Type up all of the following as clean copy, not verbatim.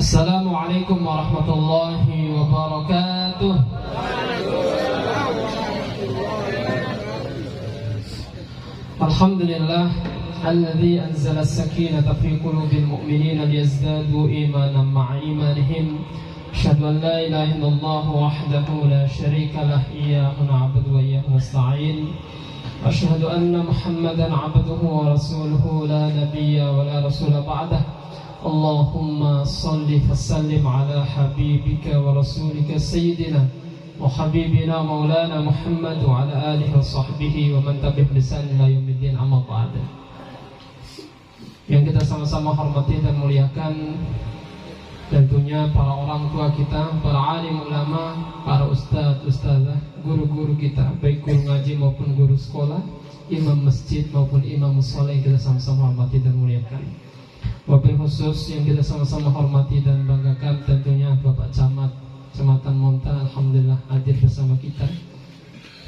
Assalamualaikum warahmatullahi wabarakatuh. Alhamdulillah alladzi anzala as-sakinata fi qulubil mu'minina liyazdadu imanan ma'a imanihim. Asyhadu an la ilaha illallah wahdahu la syarika lah, iyyahu na'budu wa iyyahu nasta'in. Asyhadu anna Muhammadan 'abduhu wa rasuluhu la nabiyya wa la rasula ba'dahu. Allahumma salli wa sallim ala habibika wa rasulika sayyidina wa habibina maulana Muhammad wa ala alihi wa sahbihi wa man tabi'ahum bi ihsan ila yaumiddin, amma ba'd. Yang kita sama-sama hormati dan muliakan tentunya para orang tua kita, para alim ulama, para ustadz, ustazah, guru-guru kita, baik guru ngaji maupun guru sekolah, imam masjid maupun imam mushola, yang kita sama-sama hormati dan muliakan. Wabil khusus yang kita sama-sama hormati dan banggakan tentunya Bapak Camat Kecamatan Montan, alhamdulillah hadir bersama kita,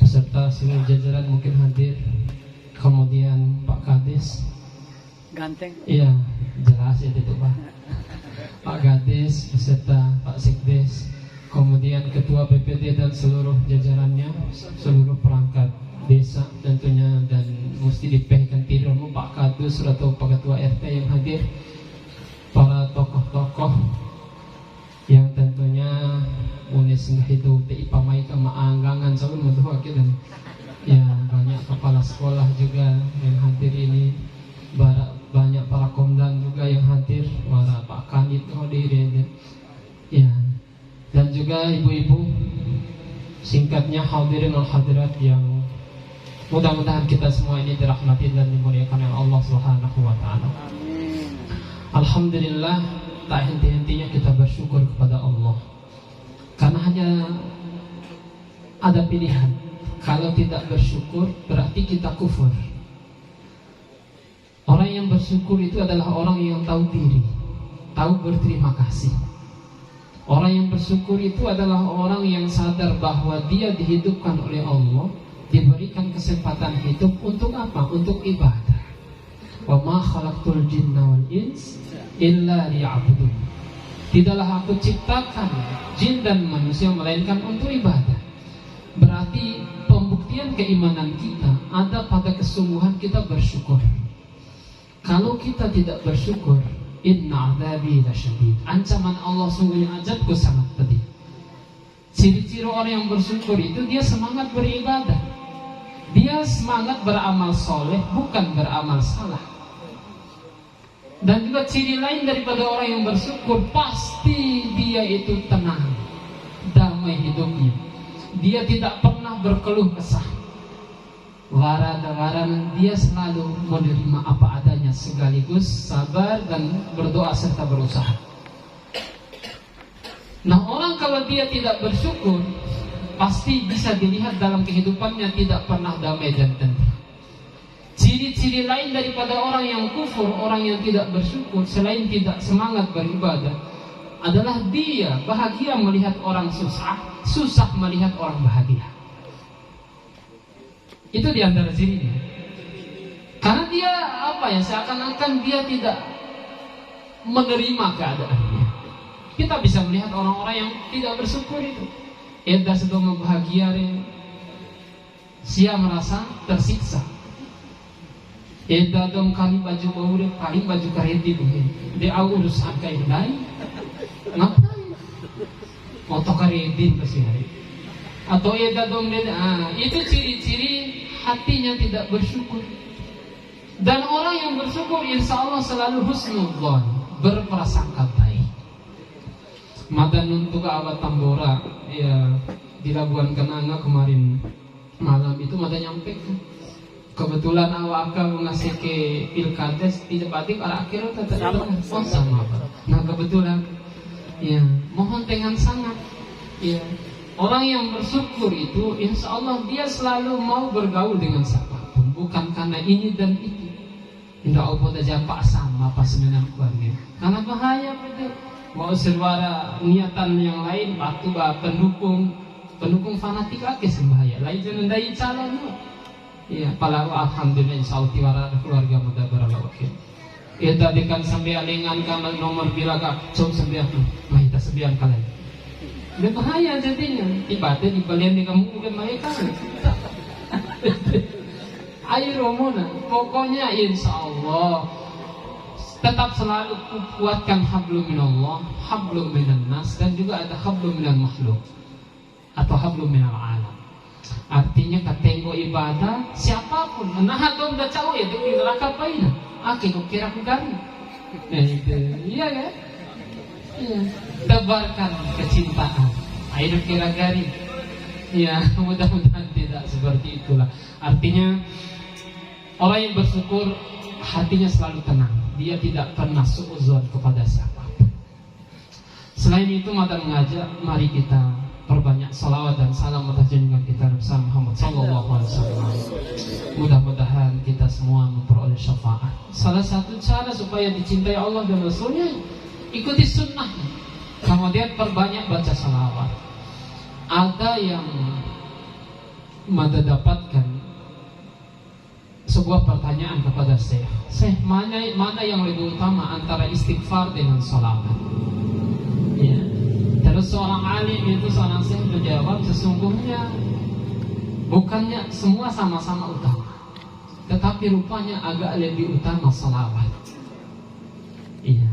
beserta seluruh jajaran mungkin hadir. Kemudian Pak Kades ganteng. Iya, jelas ya itu Pak. Pak Kades beserta Pak Sekdes, kemudian Ketua BPD dan seluruh jajarannya, seluruh perangkat desa tentunya, dan mesti dipehkan tidurmu Pak Kadus atau Pak Ketua RT yang hadir, para tokoh-tokoh yang tentunya unis itu diipamai ke maanggangan selalu menduha kita, ya banyak kepala sekolah juga yang hadir ini, banyak para komdan juga yang hadir, para Pak Kanit hadir ya, dan juga ibu-ibu, singkatnya hadirin wal hadirat yang mudah-mudahan kita semua ini dirahmati dan dimuliakan oleh Allah Subhanahu wa taala. Alhamdulillah, tak henti-hentinya kita bersyukur kepada Allah. Karena hanya ada pilihan. Kalau tidak bersyukur berarti kita kufur. Orang yang bersyukur itu adalah orang yang tahu diri, tahu berterima kasih. Orang yang bersyukur itu adalah orang yang sadar bahwa dia dihidupkan oleh Allah, diberikan kesempatan hidup untuk apa? Untuk ibadah. Wa ma khalaqtul jinna wal ins illa liya'budun. Tidaklah aku ciptakan jin dan manusia melainkan untuk ibadah. Berarti pembuktian keimanan kita ada pada kesungguhan kita bersyukur. Kalau kita tidak bersyukur, inna adzabi lasyadid. Ancaman Allah sungguhnya azabku sangat pedih. Ciri-ciri orang yang bersyukur itu dia semangat beribadah. Dia semangat beramal soleh, bukan beramal salah. Dan juga ciri lain daripada orang yang bersyukur, pasti dia itu tenang, damai hidupnya. Dia tidak pernah berkeluh kesah. Warada-warana, dia selalu menerima apa adanya, sekaligus sabar dan berdoa serta berusaha. Nah, orang kalau dia tidak bersyukur, pasti bisa dilihat dalam kehidupannya tidak pernah damai dan tenang. Ciri-ciri lain daripada orang yang kufur, orang yang tidak bersyukur, selain tidak semangat beribadah, adalah dia bahagia melihat orang susah, susah melihat orang bahagia. Itu diantara cirinya. Karena dia seakan-akan dia tidak menerima keadaannya. Kita bisa melihat orang-orang yang tidak bersyukur itu. Eda sedang membahagiakan, sia merasa tersiksa. Eda dong kali baju baure, kali baju kareti begini. Dia urus angkai lain, ngapain? Moto kareti hari. Atau eda dong itu ciri-ciri hatinya tidak bersyukur. Dan orang yang bersyukur, insya Allah selalu husnudzon, berprasangka baik. Madan untuk awat Tambora ya di Labuan Kenanga kemarin malam itu mata nyampe. Kebetulan awak akan ngasih ke Pilkades tidak batik arah akhir sama Pak. Nah kebetulan ya mohon dengan sangat ya, orang yang bersyukur itu insya Allah dia selalu mau bergaul dengan siapapun, bukan karena ini dan itu. Indah Allah aja pak sama pas dengan keluarga. Karena bahaya betul. Mau suara niatan yang lain, waktu pendukung fanatik lagi sembahaya. Lain jangan daya calon. Iya, palau alhamdulillah insya Allah tiwara keluarga muda beralawakil. Ya tadi kan sampai alingan kan nomor biraga, coba sampai aku, kita sebian kalian. Udah bahaya jadinya, tiba-tiba di balian di kamu mungkin mereka. Ayo Romona, pokoknya insya Allah tetap selalu kuatkan hablum minallah, hablum minan nas, dan juga ada hablum minal makhluk atau hablum minal alam. Artinya katenggo ibadah siapapun, nah dong dah cawe itu di neraka paina. Aki kok kira ku gari. Nah itu, iya kan? Iya. Tebarkan kecintaan. Ayo kira gari. Ya, mudah-mudahan tidak seperti itulah. Artinya orang yang bersyukur hatinya selalu tenang. Dia tidak pernah suudzon kepada siapapun. Selain itu, mata mengajak, mari kita perbanyak salawat dan salam atas junjungan kita Rasul Muhammad sallallahu alaihi wasallam. Mudah-mudahan kita semua memperoleh syafaat. Salah satu cara supaya dicintai Allah dan Rasulnya, ikuti sunnahnya. Kemudian perbanyak baca salawat. Ada yang mada dapatkan sebuah pertanyaan kepada Syekh, mana yang lebih utama antara istighfar dengan salawat? Ya. Terus seorang alim itu, seorang syekh menjawab, sesungguhnya bukannya semua sama-sama utama, tetapi rupanya agak lebih utama salawat. Iya.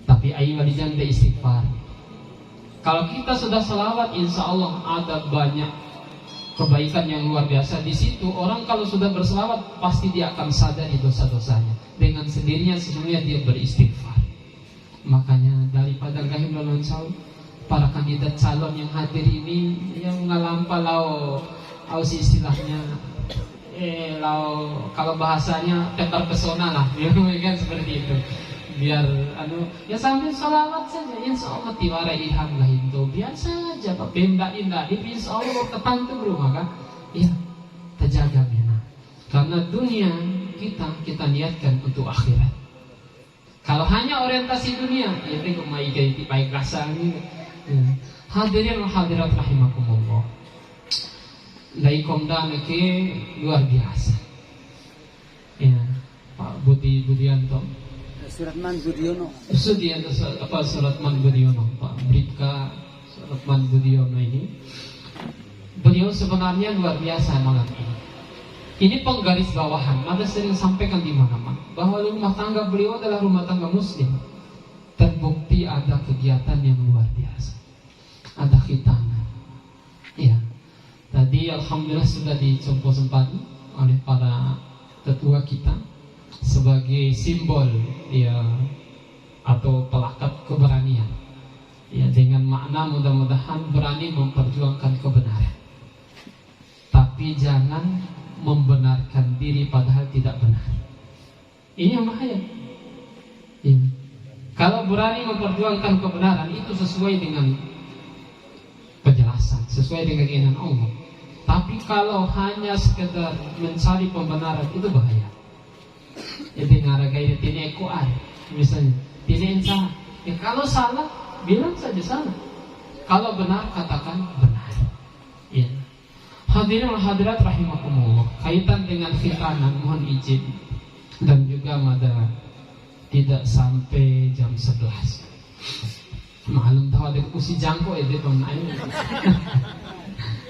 Tapi ayo dijanda istighfar. Kalau kita sudah salawat, insya Allah ada banyak kebaikan yang luar biasa di situ. Orang kalau sudah berselawat pasti dia akan sadari dosa-dosanya. Dengan sendirinya sesungguhnya dia beristighfar. Makanya daripada gahim lawan para kandidat calon yang hadir ini yang ngalampa lau istilahnya kalau bahasanya tebar pesona lah, kan seperti itu. Biar ya sambil salawat saja, insya Allah tiwara ilham lah itu biasa aja, Pak benda indah, insya Allah ketan tuh bro, maka ya terjaga mina. Karena dunia kita niatkan untuk akhirat. Kalau hanya orientasi dunia, ya tengok baik rasa ini. Hadirin wa hadirat rahimakumullah. Laikom dan ke luar biasa. Ya, Pak Budianto. Suratman Budiono. Suratman Budiono, Pak Bribka Suratman Budiono ini. Beliau sebenarnya luar biasa malam ini. Ini penggaris bawahan, ada sering sampaikan di mana-mana bahwa rumah tangga beliau adalah rumah tangga muslim. Terbukti ada kegiatan yang luar biasa, ada khitanan. Ya, tadi alhamdulillah sudah dicompo sempati oleh para tetua kita sebagai simbol ya atau pelakat keberanian. Ya, dengan makna mudah-mudahan berani memperjuangkan kebenaran. Tapi jangan membenarkan diri padahal tidak benar. Ini yang bahaya. Ini. Kalau berani memperjuangkan kebenaran itu sesuai dengan penjelasan, sesuai dengan keinginan Allah. Tapi kalau hanya sekedar mencari pembenaran itu bahaya. Jadi ngaragai tini ekoar, misalnya tini salah. Ya kalau salah bilang saja salah. Kalau benar katakan benar. Ya. Hadirin hadirat rahimakumullah. Kaitan dengan khitanan mohon izin dan juga mada tidak sampai jam 11. Maklum tahu ada kursi jangkau itu pemain.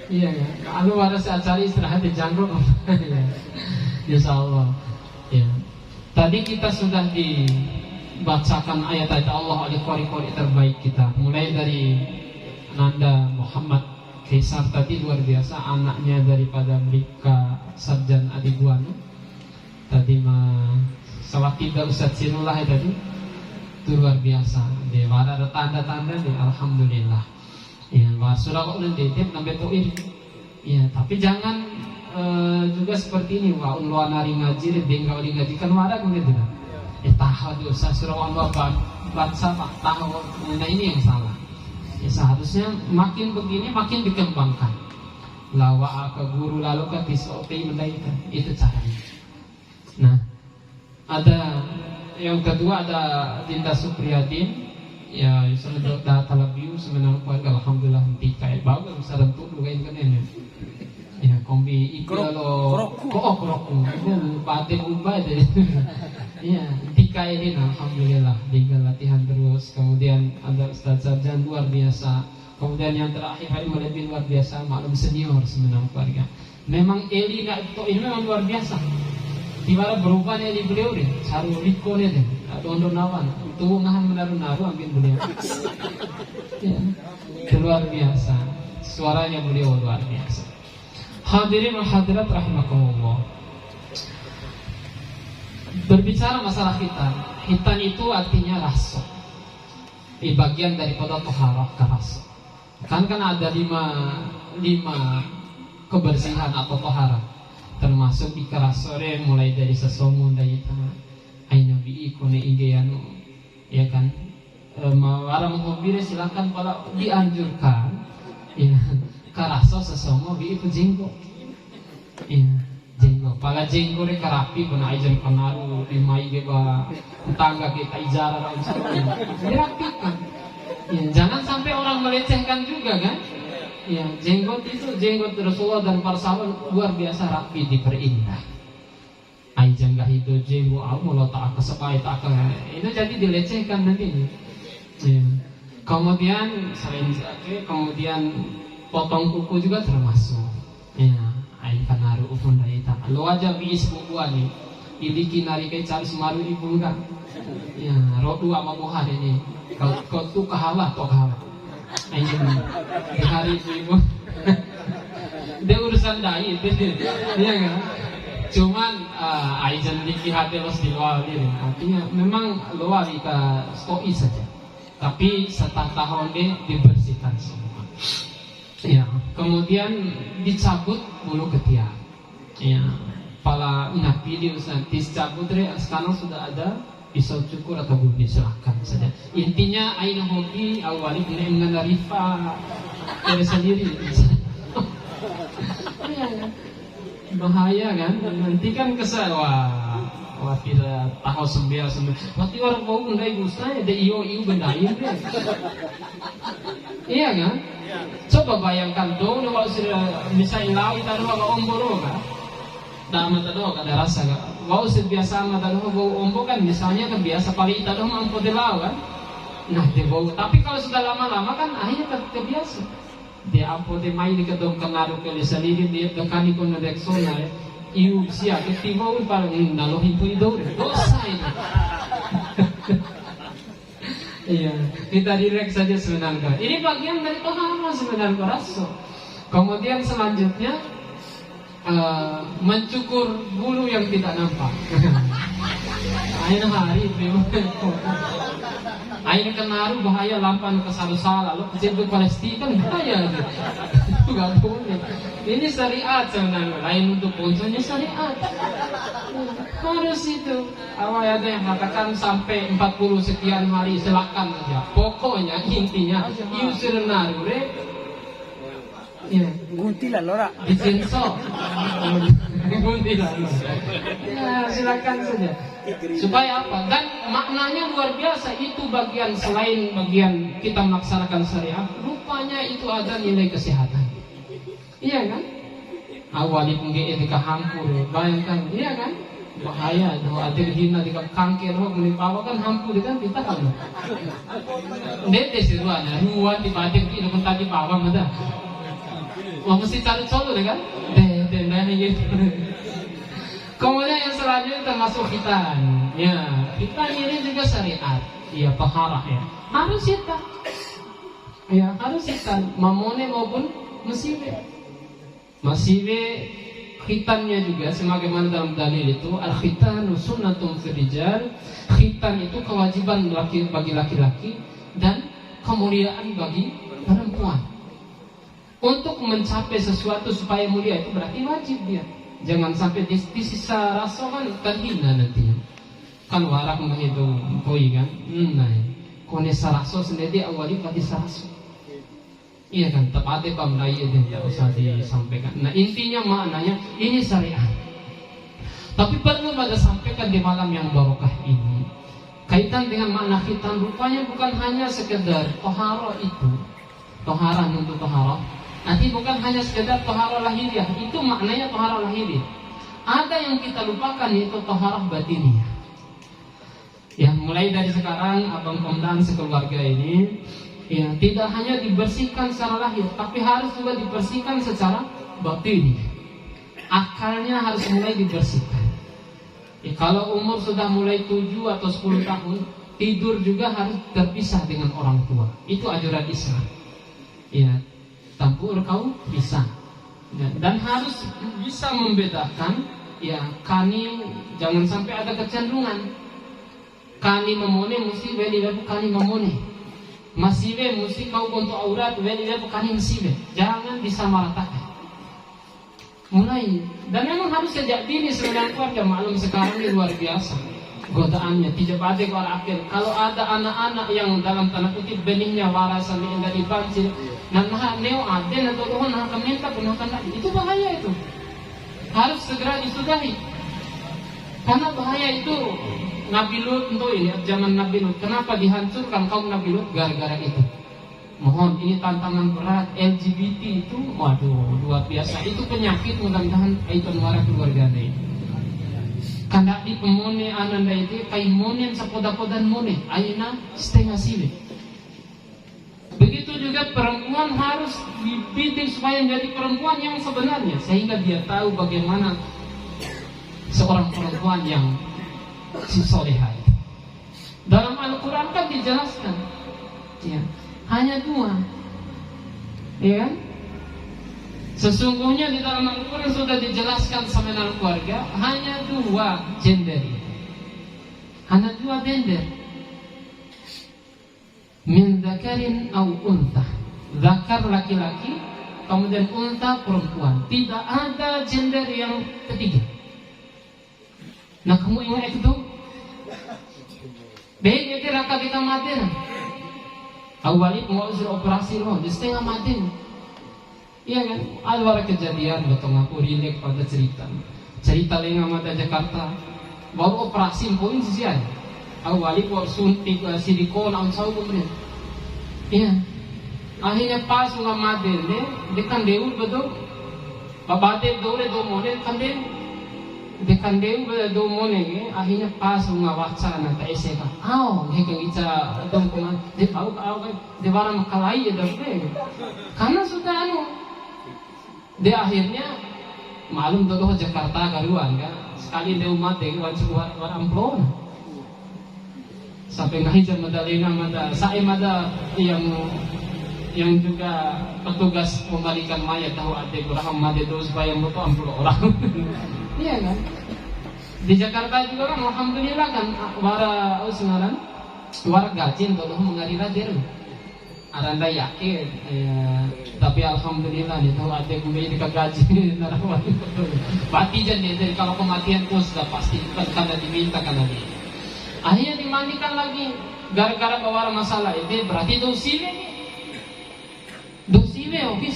Iya ya. Kalau ada acara istirahat di jangkau. Insyaallah. Ya. Tadi kita sudah dibacakan ayat-ayat Allah oleh qori-qori terbaik kita. Mulai dari Nanda Muhammad Kaisar tadi luar biasa, anaknya daripada Bribka Sarjan Adiguanu. Tadi salah tidak Ustaz Sinullah tadi itu luar biasa. Dia ada tanda-tanda di alhamdulillah. Ya, surah Allah ditip sampai tuir. Ya, tapi jangan juga seperti ini. Wa unwa nari ngaji, bengkau di ngaji kan wadah gitu dah. Tahu dosa surah Allah baca tahu. Nah ini yang salah. Ya, seharusnya makin begini makin dikembangkan. Lawa ke guru lalu ke tisopi mendaika itu caranya. Nah, ada yang kedua ada Dinda Supriyadin. Ya, sudah data lebih sebenarnya keluarga alhamdulillah henti kayak bagus saran tuh kain kan ini. Ya, kombi ikut lo. Kroku. Batik ubah deh. Iya, Tika ini alhamdulillah tinggal latihan terus. Kemudian ada Ustaz Sarjan luar biasa. Kemudian yang terakhir hari lebih luar biasa, maklum senior sebenarnya keluarga. Memang Eli itu ini memang luar biasa. Di mana berubah Eli beliau deh, saru riko deh, atau untuk nawan, tuh ngahan menaruh ambil beliau. Ya, itu luar biasa. Suaranya beliau luar biasa. Hadirin wa hadirat rahimakumullah. Berbicara masalah khitan itu artinya raso. Di bagian daripada toharah ke raso. Kan ada lima kebersihan atau toharah. Termasuk di kerasore mulai dari sesomun dari aina bi ikone igeyanu, ya kan? Mawara menghubiri silakan kalau dianjurkan, ya karaso sesomo bi itu jenggo, ya. Jenggo, pala jenggo re karapi pun ajan penaruh di mai geba tangga kita ijara dan sebagainya. Dirapikan. Ya, jangan sampai orang melecehkan juga kan? Ya, jenggot itu jenggot Rasulullah dan para sahabat luar biasa rapi diperindah. Ajan gak hidup jenggot Allah tak kesepai tak itu jadi dilecehkan nanti. Ya. Kemudian selain kemudian potong kuku juga termasuk. Ya. Ain kanaru upun daita. Lo aja bis bubuani. Iliki nari kai cari semaru ibu enggak. Ya, rodu ama muhar ini. Kau tu kahalah atau kahalah. Ain di hari ibu. Dia urusan dai itu. Iya kan? Cuman Aijan diki hati los di luar diri. Artinya memang luar ika stoi saja. Tapi setelah tahun dia dibersihkan semua. Ya, kemudian dicabut bulu ketiak. Ya, pala napi dicabut sekarang sudah ada pisau cukur atau bumi silahkan saja. Intinya aina hobi awali kena mengenarifa dari sendiri. Bahaya kan? Nanti kan kesal wah tidak tahu sembilan. Nanti orang mau bendai gusta ada iyo bendain deh. Iya kan? Coba bayangkan dong kalau sudah bisa ilau itu kalau omboro kan? Dama tadi ada rasa kan? Kalau sudah biasa mata dong bau ombo kan misalnya kan biasa paling itu dong mampu dilau kan? Nah dia bau. Tapi kalau sudah lama-lama kan akhirnya terbiasa. Dia apa dia main di kedong kengaruh ke sendiri dia dekani pun ada eksona ya. Iu siap ketibau paling nalohin pun itu dosa itu. Iya, kita direct saja sebenarnya. Ini bagian dari toharah sebenarnya rasul. Kemudian selanjutnya mencukur bulu yang tidak nampak. Ain hari ain kenaru bahaya lampan ke salah lalu kecil Palestina kan bahaya. Enggak boleh. Ini syariat sebenarnya. Lain untuk ponconya syariat. Harus itu. Awal ada yang mengatakan sampai 40 sekian hari silakan saja. Pokoknya intinya yusir narure. Ya, Guntilah lora. disenso. Guntilah. Ya, silakan saja. Supaya apa? Dan maknanya luar biasa. Itu bagian selain bagian kita melaksanakan syariat, rupanya itu ada nilai kesehatan. Iya kan? Awali pengge di hampur, bayangkan, iya kan? Bahaya, do ada hina di kanker, ho menimpawa kan hampur kan kita kan. Dete siruannya, ruan di batik itu pun tadi pawang ada. Mau mesti cari colo kan? Dete nanya gitu. Kemudian yang selanjutnya termasuk khitan. Ya, khitan ini juga syariat. Iya, taharah ya. Harus khitan. Ya, harus khitan. Mamone maupun mesiwe. Masiwe khitannya juga sebagaimana dalam dalil itu al-khitanu sunnatun fil rijal. Khitan itu kewajiban bagi laki-laki dan kemuliaan bagi perempuan. Untuk mencapai sesuatu supaya mulia itu berarti wajib dia. Jangan sampai di sisa rasa kan terhina nantinya. Kan warak menghitung koi kan. Nah, kone saraso sendiri awali pada saraso. Iya kan, tepatnya pamlai itu tidak usah disampaikan. Nah intinya maknanya ini syariat. Tapi perlu pada sampaikan di malam yang barokah ini. Kaitan dengan makna khitan rupanya bukan hanya sekedar tohara itu, tohara untuk tohara. Nanti bukan hanya sekedar tohara lahiriah, itu maknanya tohara lahiriah. Ada yang kita lupakan yaitu tohara batiniah. Ya, mulai dari sekarang abang pemdan sekeluarga ini ya tidak hanya dibersihkan secara lahir, tapi harus juga dibersihkan secara batin. Akalnya harus mulai dibersihkan. Ya, kalau umur sudah mulai 7 atau 10 tahun, tidur juga harus terpisah dengan orang tua. Itu ajaran Islam. Ya, tampur kau bisa. Ya, dan harus bisa membedakan ya kani, jangan sampai ada kecenderungan kani memone mesti beli lepo kani memone, masive mesti kau untuk aurat beli lepo kani masive. Jangan disamaratakan. Mulai dan memang harus sejak dini sebenarnya keluarga. Maklum sekarang ini luar biasa godaannya. Tidak ada orang akhir. Kalau ada anak-anak yang dalam tanda kutip benihnya warasan dari banci, nah neo ada atau doang nah keminta pernah kena itu bahaya itu. Harus segera disudahi. Karena bahaya itu. Nabi Lut untuk ini zaman Nabi Lut. Kenapa dihancurkan kaum Nabi Lut? Gara-gara itu. Mohon ini tantangan berat. LGBT itu, waduh luar biasa. Itu penyakit mudah-mudahan itu nuara keluarga ini. Kandak di pemone ananda itu kai monen sepoda-podan mone. Aina setengah sini. Begitu juga perempuan harus dibidik supaya menjadi perempuan yang sebenarnya, sehingga dia tahu bagaimana seorang perempuan yang si solehah. Dalam Al-Quran kan dijelaskan ya, hanya 2 ya kan? Sesungguhnya di dalam Al-Quran sudah dijelaskan sama keluarga hanya 2 gender, hanya 2 gender, min dzakarin au untha, zakar laki-laki kemudian untha perempuan, tidak ada gender yang ketiga. Nah kamu ingat itu? Baik itu raka kita mati nah. Awalnya mau usul operasi loh, di setengah mati. Iya kan? Ada kejadian betul aku relate pada cerita lengah mata Jakarta. Baru operasi poin sisian. Awalnya mau suntik silikon ansau kemudian. Iya. Akhirnya pas nggak mati deh, dekan deul betul. Babate dore do model kan deh. Dekan deul do mone akhirnya pas ngawaca na ta eseka hekang ica dong kuman de au de barang makalai ya deh karena sudah de akhirnya malum dodo Jakarta karuan kan sekali de umat de war amplon sampai ngahija madalena mada sae mada yang juga petugas membalikan mayat tahu ade kurang made dos bayang beto amplo orang. Iya kan? Di Jakarta juga kan alhamdulillah kan wara gajin tolong mengarira deru. Aranda yakin tapi alhamdulillah nih tahu ada gue di gaji narawan. Pati jadi dari kalau kematian tuh sudah pasti karena diminta karena dia. Akhirnya dimandikan lagi gara-gara bawa masalah itu berarti dosile oke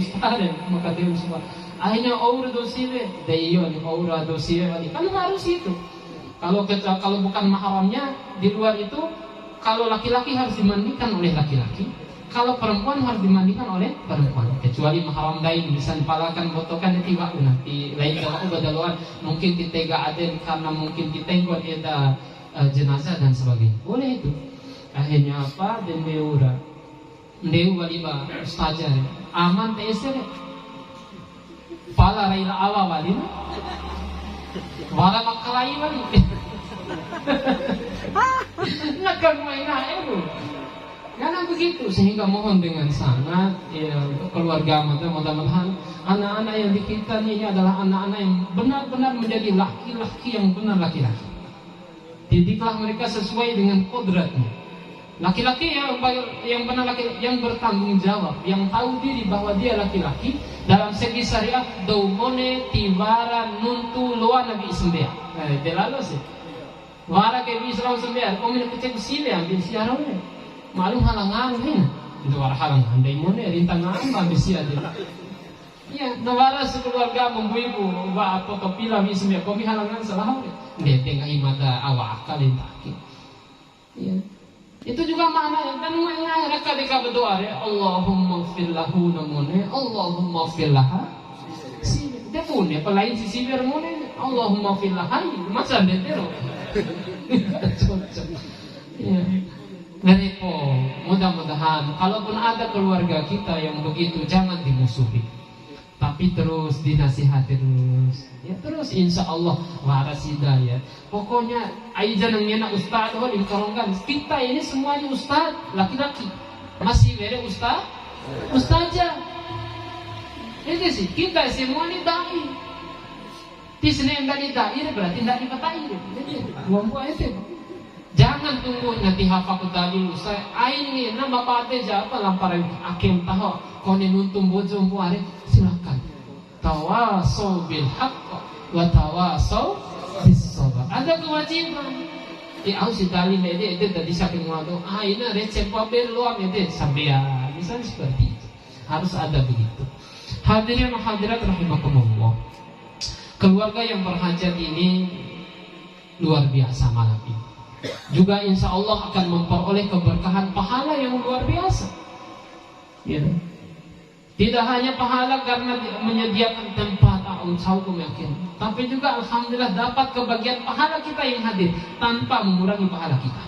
ustaz maka dia semua. Akhirnya aura dosile, dayon aura dosile kan harus itu. Kalau bukan mahramnya di luar itu, kalau laki-laki harus dimandikan oleh laki-laki, kalau perempuan harus dimandikan oleh perempuan. Kecuali mahram lain bisa dipalakan botokan di tiba nanti lain kalau udah luar mungkin ditega aden karena mungkin ditengok ada jenazah dan sebagainya. Boleh itu. Akhirnya apa? Dan meura. Ndeu waliba ustazah aman teser. Pala raila awa wali wala makalai wali nakang mainah itu karena begitu sehingga mohon dengan sangat ya, untuk keluarga mudah-mudahan anak-anak yang dikita ini adalah anak-anak yang benar-benar menjadi laki-laki yang benar laki-laki. Didiklah mereka sesuai dengan kodratnya. Laki-laki yang benar laki yang bertanggung jawab, yang tahu diri bahwa dia laki-laki dalam segi syariat daumone tibara nuntu loa nabi ismbea. Delalo sih. Wara ke Islam sembea, komune kecek sile ambil siarone. Malum halangan hin. Itu war halangan dai mone rintangan ambil siade. Iya, nawara sekeluarga membuibu wa apa kapila ismbea komi halangan salah. Dia tengah imada awak kalin taki. Iya. Itu juga maknanya dan mereka ketika berdoa ya Allahumma fillahu namune Allahumma fillaha si dia punya pelain si sibir mune Allahumma fillaha masa detero Nggak cocok. Ya. Repot. Mudah-mudahan kalaupun ada keluarga kita yang begitu, jangan dimusuhi, tapi terus dinasihati terus. Ya terus insya Allah waras hidayah. Pokoknya aja nangnya ustad oh dikorongkan. Kita ini semuanya ustad, laki-laki. Masih beda ustad, ustazah. Itu sih kita semua ini dai. Tisne yang dari dai berarti dari patai. Jadi buang-buang itu. Jangan tunggu nanti hafal kita dulu. Saya ini nama pate siapa lamparan akim tahu. Kau ni nuntung bojong buare silakan. Tawasau bil haqq wa tawasau bis sabr. Ada kewajiban. Aku si tali ini tadi saking ngadu. Ini resep apa luang itu sampai misalnya seperti itu. Harus ada begitu. Hadirin hadirat rahimakumullah. Keluarga yang berhajat ini luar biasa malam ini. Juga insya Allah akan memperoleh keberkahan pahala yang luar biasa. Ya. Tidak hanya pahala karena menyediakan tempat saukum yakin, tapi juga alhamdulillah dapat kebagian pahala kita yang hadir tanpa mengurangi pahala kita.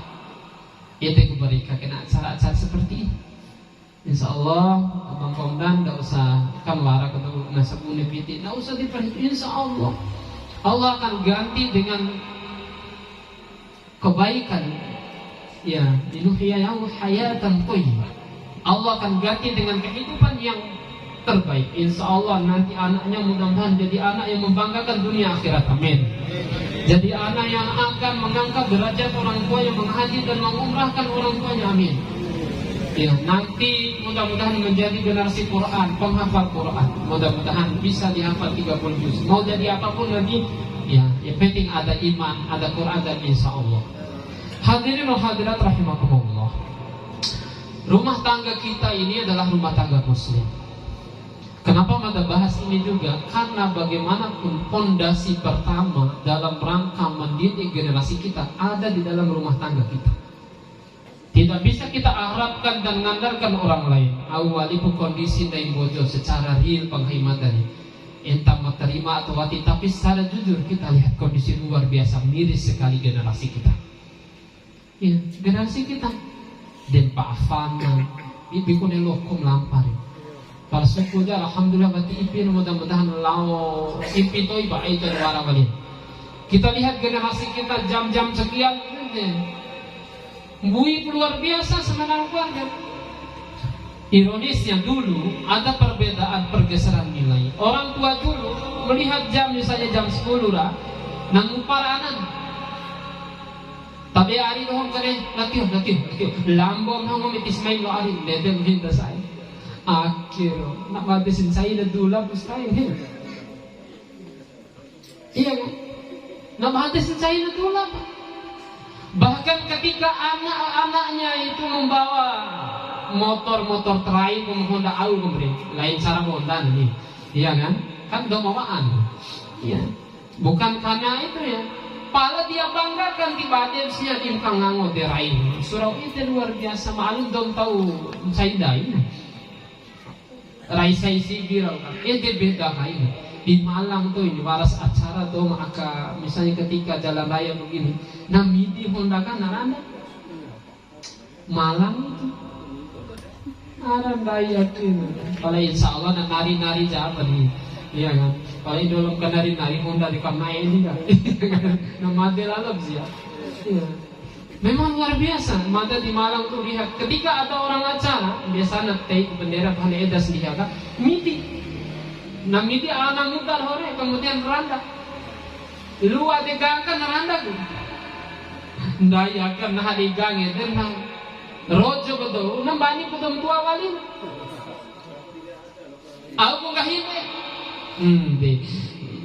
Itu kebaikan kena acara-acara seperti ini. Insya Allah Abang Komdan tidak usah kan warak atau nasabun piti, tidak usah diperhitungkan. Insya Allah Allah akan ganti dengan kebaikan. Ya, dinuhya yang hayatan thayyibah. Allah akan ganti dengan kehidupan yang terbaik. Insya Allah nanti anaknya mudah-mudahan jadi anak yang membanggakan dunia akhirat. Amin. Jadi anak yang akan mengangkat derajat orang tua yang menghaji dan mengumrahkan orang tuanya. Amin. Ya, nanti mudah-mudahan menjadi generasi Quran, penghafal Quran. Mudah-mudahan bisa dihafal 30 juz. Mau jadi apapun nanti, ya penting ada iman, ada Quran dan insya Allah. Hadirin wa hadirat rahimakumullah. Rumah tangga kita ini adalah rumah tangga muslim. Kenapa Mada bahas ini juga? Karena bagaimanapun pondasi pertama dalam rangka mendidik generasi kita ada di dalam rumah tangga kita. Tidak bisa kita harapkan dan mengandalkan orang lain. Awalipun kondisi dari bojo secara real penghematan entah menerima atau wati, tapi secara jujur kita lihat kondisi luar biasa miris sekali generasi kita. Ya, generasi kita dan Pak Afana ibikune lokum lampar. Para suku aja alhamdulillah bati ipin mudah-mudahan lao ipi toi ba itu wara balik. Kita lihat generasi kita jam-jam sekian buih luar biasa semenang keluarga. Ironisnya dulu ada perbedaan pergeseran nilai. Orang tua dulu melihat jam misalnya jam 10 lah nang para anak. Tapi hari doang kene laki lambong hangom itis main lo ari dedem hinda saya. Akhir nak batesin saya dah dulu pustai ini. Iya kan? Nak batesin saya dah dulu. Bahkan ketika anak-anaknya itu membawa motor-motor terakhir Honda Au kemudian lain cara Honda nih, iya kan? Kan udah bawaan, iya. Bukan karena itu ya. Pala dia banggakan tiba-tiba siya tim kangango derain. Surau itu luar biasa. Malu dong tahu saya dain. Raisa isi girau kan. Itu beda kain. Di Malang tuh ini waras acara tuh maka misalnya ketika jalan raya begini, namidi Honda kan naranda. Malang itu. Naranda yakin. Kalau insya Allah nari-nari jalan nih. Iya kan? Kalau dalam kenari-nari Honda di kamar ini kan. Nama dia lalap sih ya. Iya. Memang luar biasa. Mata di Malang tuh lihat. Ketika ada orang acara, biasanya take bendera pada edas lihat kan. Miti. Nah miti anak muda hore kemudian randa. Lu ada gangkan randa tuh. Daya kan nah digang itu nang rojo betul. Nang bani putum tua wali. Aku nggak hine.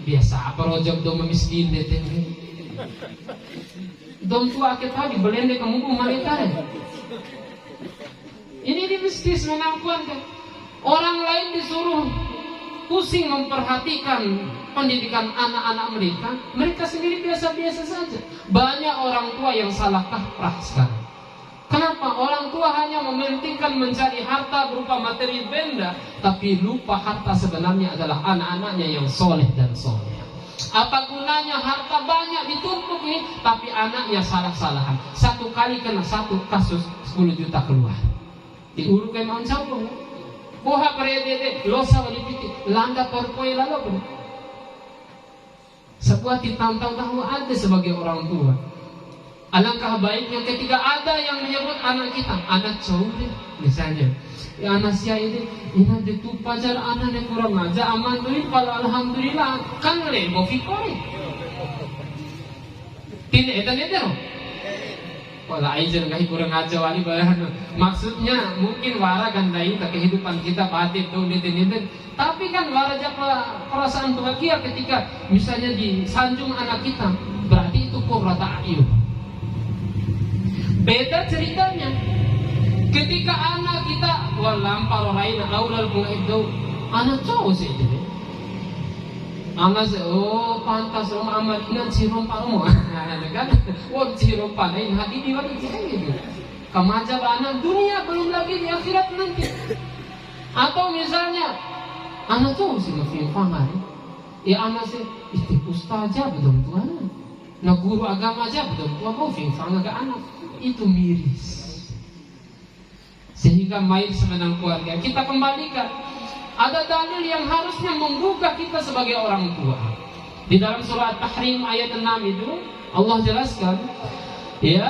Biasa apa rojok dong memiskin deh. Dom tua kita di belende kamu mereka. Ini di mistis mengakuan kan. Orang lain disuruh pusing memperhatikan pendidikan anak-anak mereka. Mereka sendiri biasa-biasa saja. Banyak orang tua yang salah kaprah sekarang. Kenapa? Orang tua hanya mementingkan mencari harta berupa materi benda, tapi lupa harta sebenarnya adalah anak-anaknya yang soleh dan soleh. Apa gunanya harta banyak ditumpuk ini, tapi anaknya salah-salahan. Satu kali kena satu kasus 10 juta keluar. Diuruk ke maun sabung. Buha perede losa walipiti landa porpoi lalu pun. Sebuah titantang tahu ada sebagai orang tua. Alangkah baiknya ketika ada yang menyebut anak kita, anak cowok misalnya. Ya anak sia ini ada tu pacar anak yang kurang aja aman tuh kalau alhamdulillah kan lebo fikori. Tidak itu loh. Kalau aja nggak kurang aja wali bahan. Maksudnya mungkin wara kan lain kehidupan kita batin tuh niten. Tapi kan wara japa perasaan bahagia ketika misalnya disanjung anak kita, berarti itu qurrata ayun. Beda ceritanya ketika anak kita walampar raina aulal itu anak cowok sih jadi anak sih pantas rumah amat inan si rompa kan si rompa lain hati di mana gitu kemaja anak dunia belum lagi di akhirat nanti atau misalnya anak cowok sih masih pangar ya anak sih ustazah betul tuan nah guru agama aja betul tuan kau fingfang agak anak itu miris. Sehingga main semenang keluarga. Kita kembalikan. Ada dalil yang harusnya menggugah kita sebagai orang tua. Di dalam surah At-Tahrim ayat 6 itu Allah jelaskan, ya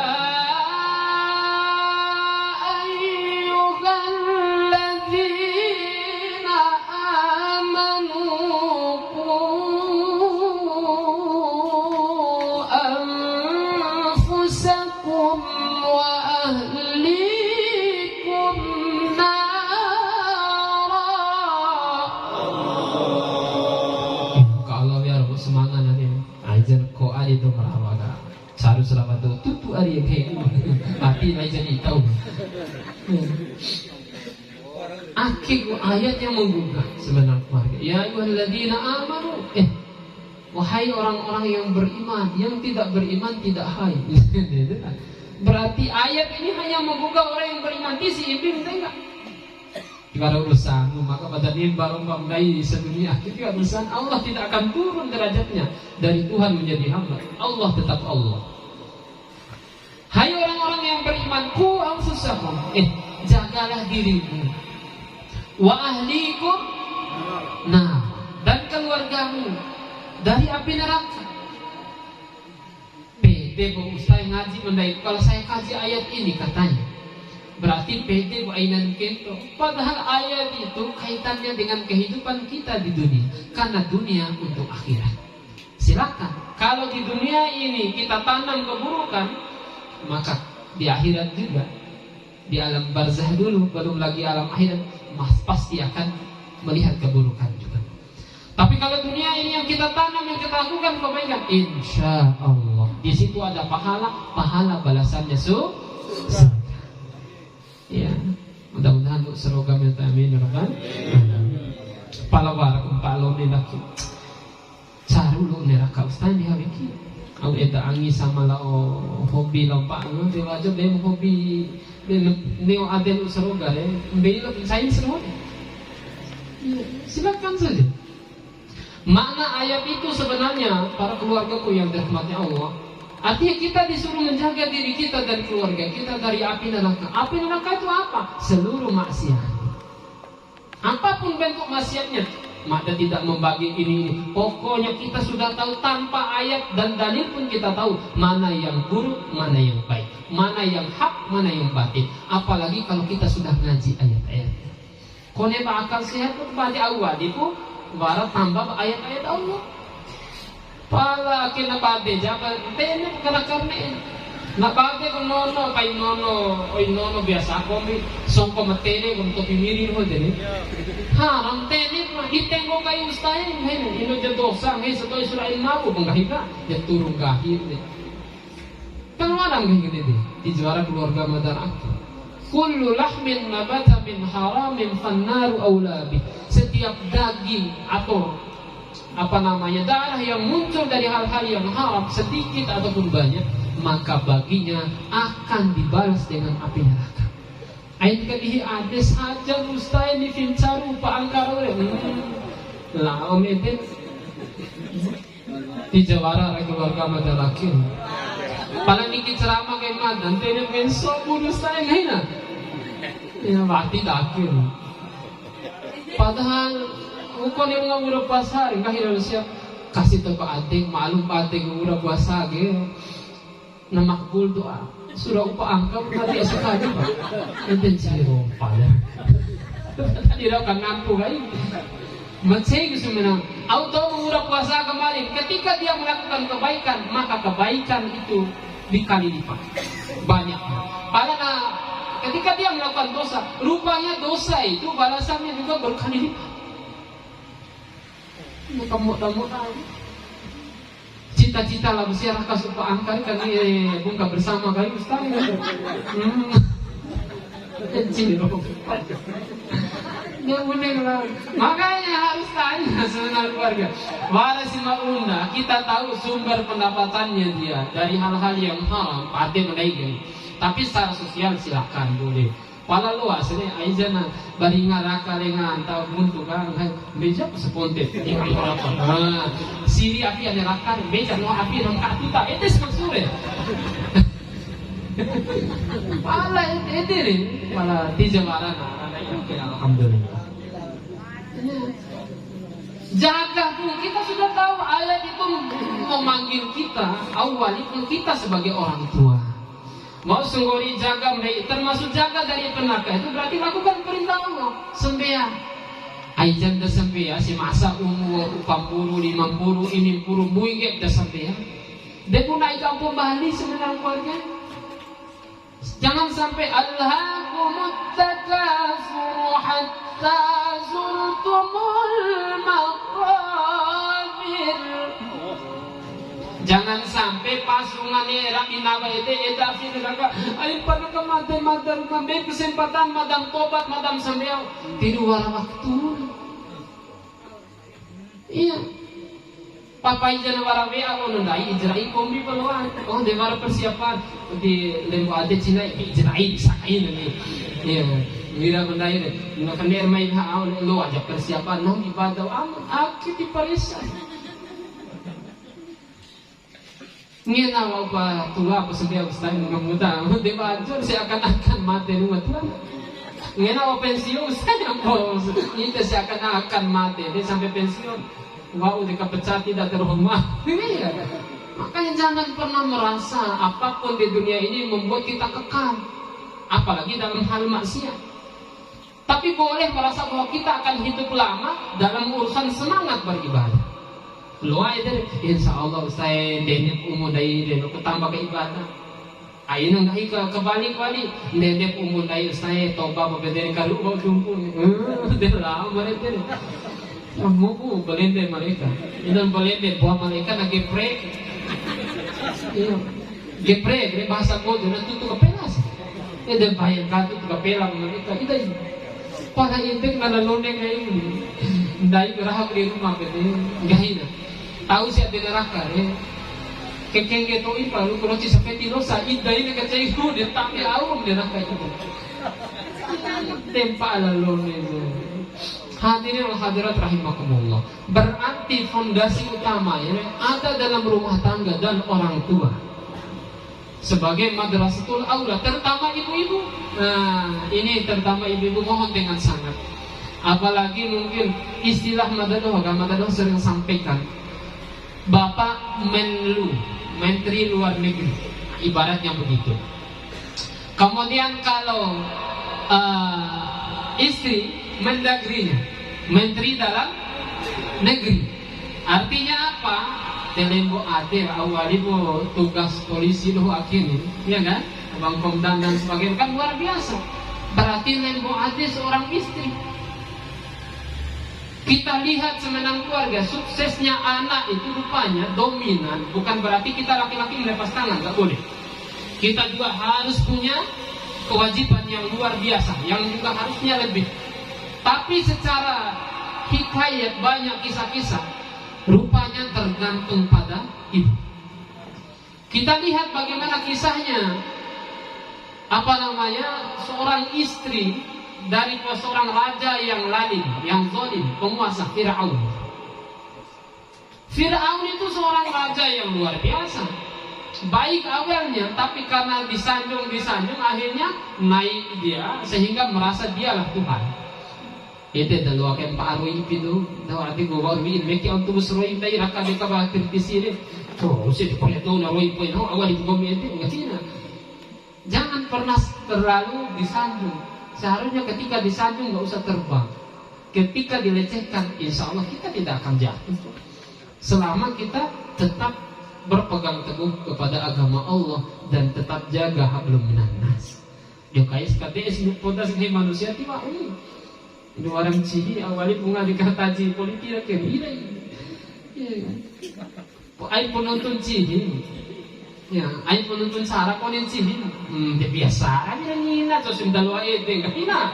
ayyuhalladzina amanu qu anfusakum wa ahlikum nara. Kalau biar semangat nanti ajar ko ari itu merawaga saru selamat tutu ari yang kayak mati ajar itu akhir ayat yang menggugah sebenarnya keluarga. Ya ayyuhalladzina amanu wahai orang-orang yang beriman, yang tidak beriman tidak hai. Berarti ayat ini hanya menggugah orang yang beriman. Di si ibim enggak. Kalau urusan maka pada dia baru memulai sedunia akhir urusan Allah tidak akan turun derajatnya dari Tuhan menjadi hamba. Allah tetap Allah. Hai orang-orang yang beriman, ku anfusakum, jagalah dirimu. Wa ahlikum, nah, dan keluargamu dari api neraka. Pede bu saya ngaji mendai. Kalau saya kaji ayat ini katanya, berarti pede bu ainan kento. Padahal ayat itu kaitannya dengan kehidupan kita di dunia. Karena dunia untuk akhirat. Silakan. Kalau di dunia ini kita tanam keburukan, maka di akhirat juga, di alam barzah dulu, belum lagi alam akhirat, pasti akan melihat keburukan juga. Tapi kalau dunia ini yang kita tanam, yang kita lakukan kebaikan, insya Allah di situ ada pahala balasannya surga. Ya, mudah-mudahan untuk seroga minta amin kan. Palawara kumpalo ni laki. Carulo neraka ustaz di hari ini. Au eta angi sama lao hobi lompat no dewa aja dem hobi neo aden seroga deh. Bela sains seroga. Silakan saja. Makna ayat itu sebenarnya para keluargaku yang dirahmati Allah, artinya kita disuruh menjaga diri kita dan keluarga kita dari api neraka. Api neraka itu apa? Seluruh maksiat. Apapun bentuk maksiatnya, maka tidak membagi ini. Pokoknya kita sudah tahu tanpa ayat dan dalil pun kita tahu mana yang buruk, mana yang baik, mana yang hak, mana yang batil. Apalagi kalau kita sudah ngaji ayat-ayat. Kone bakal sehat itu pada awal itu baru tambah ayat-ayat Allah. Pala kena pade jaga tene karena na pade ko nono kay nono oi nono biasa ko mi songko matene ko to pimiri ho dene haram tene itengo kay ustay hen ino je dosa ngai sato Israel mau banggahiba je turun gahir de kan warang gini de di juara keluarga madarak. Kullu lahmin nabata min haramin fannaru aulabi. Setiap daging atau darah yang muncul dari hal-hal yang haram sedikit ataupun banyak, maka baginya akan dibalas dengan api neraka. Ain kalihi ada saja ustaz ni fincaru pa angkaro lah om eden Di Jawara keluarga madalakin. Pala niki ceramah kay madan, tene menso bunuh saya ngaina. Ya mati dakil. Padahal ukon yang ngurap pasar, kahit siya kasih tahu ke adik, malum adik ngurap puasa ge. Na makbul doa. Surah upa angkap tadi sekali Pak. Enten siro pala. Tadi raw kan nampu kay. Matsay gusto mo na auto mengurap puasa kemarin. Ketika dia melakukan kebaikan, maka kebaikan itu dikali lipat banyak. Pada ketika dia melakukan dosa, rupanya dosa itu balasannya juga berkali lipat. Mudah-mudahan cita-cita lah usia raka supa angkari kan buka bersama kali Ustaz. Dia bener lah. Makanya harus tanya sebenarnya keluarga. Wala si Maunda, kita tahu sumber pendapatannya dia dari hal-hal yang haram, pati menaikan. Tapi secara sosial silakan boleh. Wala luas ini aizana bari ngaraka lengan tahu buntu kan beja sepontet ini apa. Siri api ada rakar beja no api nang katuta itu maksudnya. Wala itu nih wala di Jawara alhamdulillah. Jaga pun kita sudah tahu ayat itu memanggil kita awal itu kita sebagai orang tua. Mau senggori jaga termasuk jaga dari penaka itu berarti lakukan perintah Allah. Sembeah. Aijan da sembeah si masa umur 40, 50, 60 muingek da sembeah. Dia pun naik kampung Bali sebenarnya keluarga. Jangan sampai alhaakumut takatsur hatta zurtumul maqabir. Jangan sampai pasungan era inawa itu edafin raga. Ayo pada kematian madam ngambil kesempatan madam tobat madam sembeau di luar waktu. Iya. Papa ijana warawe ako nundai ijrai kombi peluang. Oh di wara persiapan di lembu ade Cina ijrai sakain ini. Iya. Mira nundai deh. Nak kender main hao lo aja persiapan nang ibadah akit di parisan. Ngena mau pa tua apa sedia ustaz muda de bajur saya akan mati rumah Tuhan. Ngena mau pensiun ustaz apa itu saya akan mati dia sampai pensiun. Wah udah kepecat tidak terhormat. Makanya jangan pernah merasa apapun di dunia ini membuat kita kekal, apalagi dalam hal maksiat. Tapi boleh merasa bahwa kita akan hidup lama dalam urusan semangat beribadah. Loa itu insya Allah saya denep umur dari denep ketambah ke ibadah. Ayo nang ke balik denep umur dari saya toba berbeda kalau mau kumpul. Dah mereka ni. Kamu belende mereka. Ini belende buah mereka nak geprek. Geprek bahasa kode nanti tu kepelas. Ini bayar katu tu kepelang mereka. Itu pada intek nana noneng ini. Dai berahak di rumah bete gahina. Tahu siya dinaraka kekeng geto ipa lu kuno ci sampai tilo sa idai na kacay ko di tami awam dinaraka itu tempa lalu nih. Hadirin wal hadirat rahimakumullah. Berarti fondasi utama ya ada dalam rumah tangga dan orang tua sebagai madrasatul aula, terutama ibu-ibu. Nah ini terutama ibu-ibu mohon dengan sangat, apalagi mungkin istilah madadoh sering sampaikan Bapak Menlu, Menteri Luar Negeri, ibaratnya begitu. Kemudian kalau istri Mendagrinya, Menteri Dalam Negeri. Artinya apa? Telembo adir awalibo tugas polisi loh akhirnya, ya kan? Bang Komdan dan sebagainya kan luar biasa. Berarti lembo adir seorang istri. Kita lihat semenang keluarga, suksesnya anak itu rupanya dominan. Bukan berarti kita laki-laki melepas tangan, nggak boleh. Kita juga harus punya kewajiban yang luar biasa, yang juga harusnya lebih. Tapi secara hikayat banyak kisah-kisah, rupanya tergantung pada ibu. Kita lihat bagaimana kisahnya, seorang istri dari seorang raja yang lalim, yang zalim, penguasa Firaun. Fir'aun itu seorang raja yang luar biasa. Baik awalnya, tapi karena disanjung akhirnya naik dia sehingga merasa dialah Tuhan. Itu adalah akan Pak Arwi itu, tahu arti gue baru ini mereka untuk berseroi bayi raka mereka bakal kritisir. Tuh, usir dipakai tuh naroi poin, awal itu gue itu enggak cina. Jangan pernah terlalu disanjung. Seharusnya ketika disanjung nggak usah terbang. Ketika dilecehkan, insya Allah kita tidak akan jatuh. Selama kita tetap berpegang teguh kepada agama Allah dan tetap jaga hablum minan nas. Dia kais KTS podas ke manusia tiba ini. Ini orang ciri awalnya bunga dikataji politik kan ini. Ai penonton ciri. Ya, ai penonton sarap konen ciri. Dia biasa aja nina terus dalu ayat enggak hina.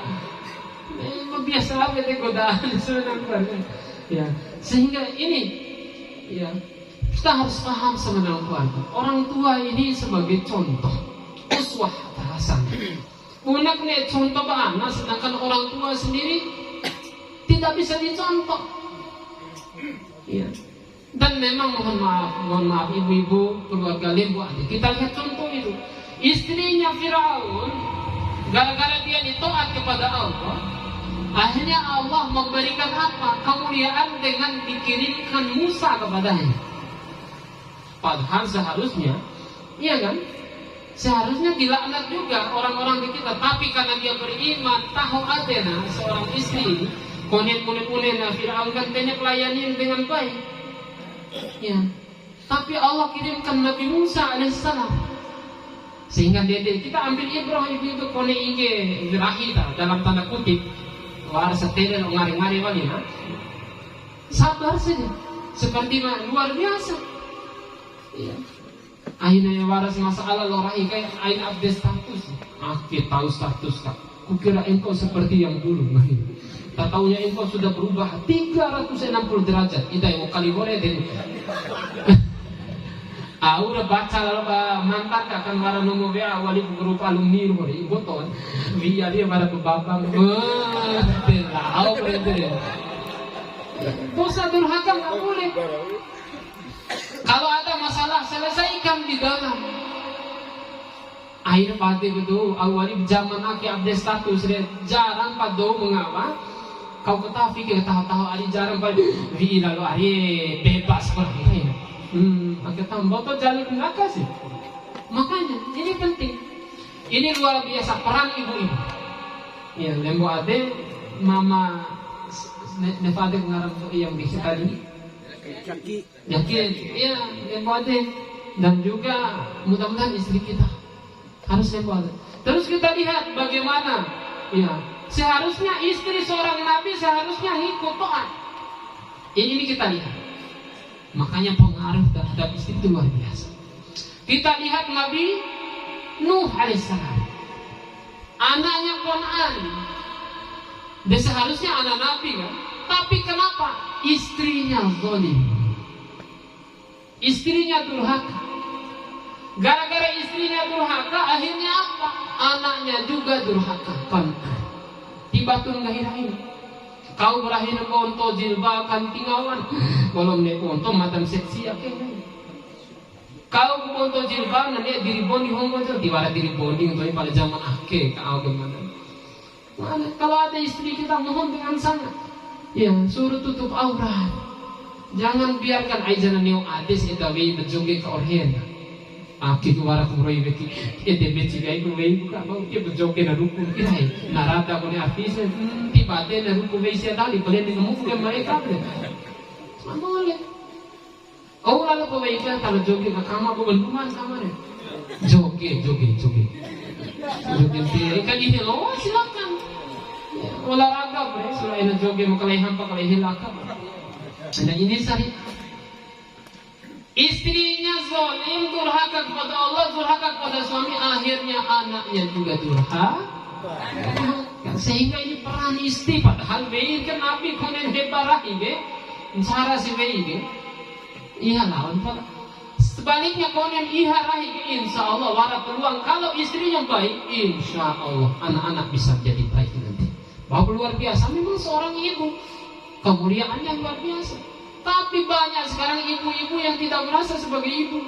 Biasa aja teh godaan sebenarnya. Ya, sehingga ini ya kita harus paham sebenarnya keluarga. Orang tua ini sebagai contoh, uswah hasan. Unaknya contoh anak, sedangkan orang tua sendiri tidak bisa dicontoh. Ya. Dan memang mohon maaf ibu-ibu, keluarga lembu adik. Kita lihat contoh itu. Istrinya Firaun, gara-gara dia ditaat kepada Allah, akhirnya Allah memberikan apa? Kemuliaan dengan dikirimkan Musa kepadanya. Padahal seharusnya, iya kan? Seharusnya dilaknat juga orang-orang di kita. Tapi karena dia beriman, tahu adena seorang istri, konen-konen Firaun kan banyak layani dengan baik. Ya. Tapi Allah kirimkan Nabi Musa alaihissalam. Sehingga kita ambil Ibrahim itu kone ige berahita dalam tanda kutip. Waras setel ngari-ngari wali, sabar saja. Seperti luar biasa. Ya. Aina waras masalah lorai kayak ain update status. Kita tahu status tak. Kukira engkau seperti yang dulu. Tak tahunya engkau sudah berubah 360 derajat. Kita yang kali boleh deh. Udah baca lalu mantan akan marah nunggu dia wali grup alumni rumah ibu tuh. Biar dia marah ke babang. Tahu berarti. Dosa durhaka nggak boleh. Kalau ada masalah selesaikan di dalam. Akhir pati betul. Awalnya zaman aki update status dia jarang padu mengapa. Kau ketahui fikir tahu-tahu ari jarang pada. Vi lalu ari bebas berani. Kita tambah tuh jalur neraka sih. Makanya ini penting. Ini luar biasa peran ibu-ibu. Ya lembu ade mama nefade ngarang yang bisa tadi. Yakin, iya, lembu ade dan juga mudah-mudahan istri kita harus lembu ade. Terus kita lihat bagaimana, ya seharusnya istri seorang nabi seharusnya ngikut taat. Ini kita lihat. Makanya pengaruh terhadap istri itu luar biasa. Kita lihat Nabi Nuh alaihissalam, anaknya Konan. Dia seharusnya anak Nabi kan, tapi kenapa istrinya zalim, istrinya durhaka. Gara-gara istrinya durhaka, akhirnya apa? Anaknya juga durhaka. Konan tiba-tiba lahir. Kau berakhir konto jilbakan tingawan. Kalau nek konto matan seksi akhirnya. Kau konto jilbakan nek diri bondi hongko tuh tiba diri bondi untuk pada zaman akhir kau gimana? Mana kalau ada istri kita mohon dengan sangat. Ya suruh tutup aurat. Jangan biarkan aijana neo ades etawi berjoget ke orhen. Aki kuara kumroi beki ete beci gai kumroi buka mau dia berjoget na rukun kirai narada kone artis tiba na rukun beci tali kalian di kamu ke mereka deh boleh oh lalu kau beci kalau joget ke kamar kau bentuman kamar joget kan ini loh silakan olahraga bre selain joget mau kalian hampa kalian hilangkan dan ini sari. Istrinya zalim, durhaka kepada Allah, durhaka kepada suami, akhirnya anaknya juga durhaka. Sehingga ini peran istri, padahal beir kan Nabi konen hebarahi be, cara si beir, iya lawan pada. Sebaliknya konen iharahi be, insya Allah wara peluang kalau istrinya baik, insya Allah anak-anak bisa jadi baik nanti. Bahwa luar biasa, memang seorang ibu kemuliaannya luar biasa. Tapi banyak sekarang ibu-ibu yang tidak merasa sebagai ibu.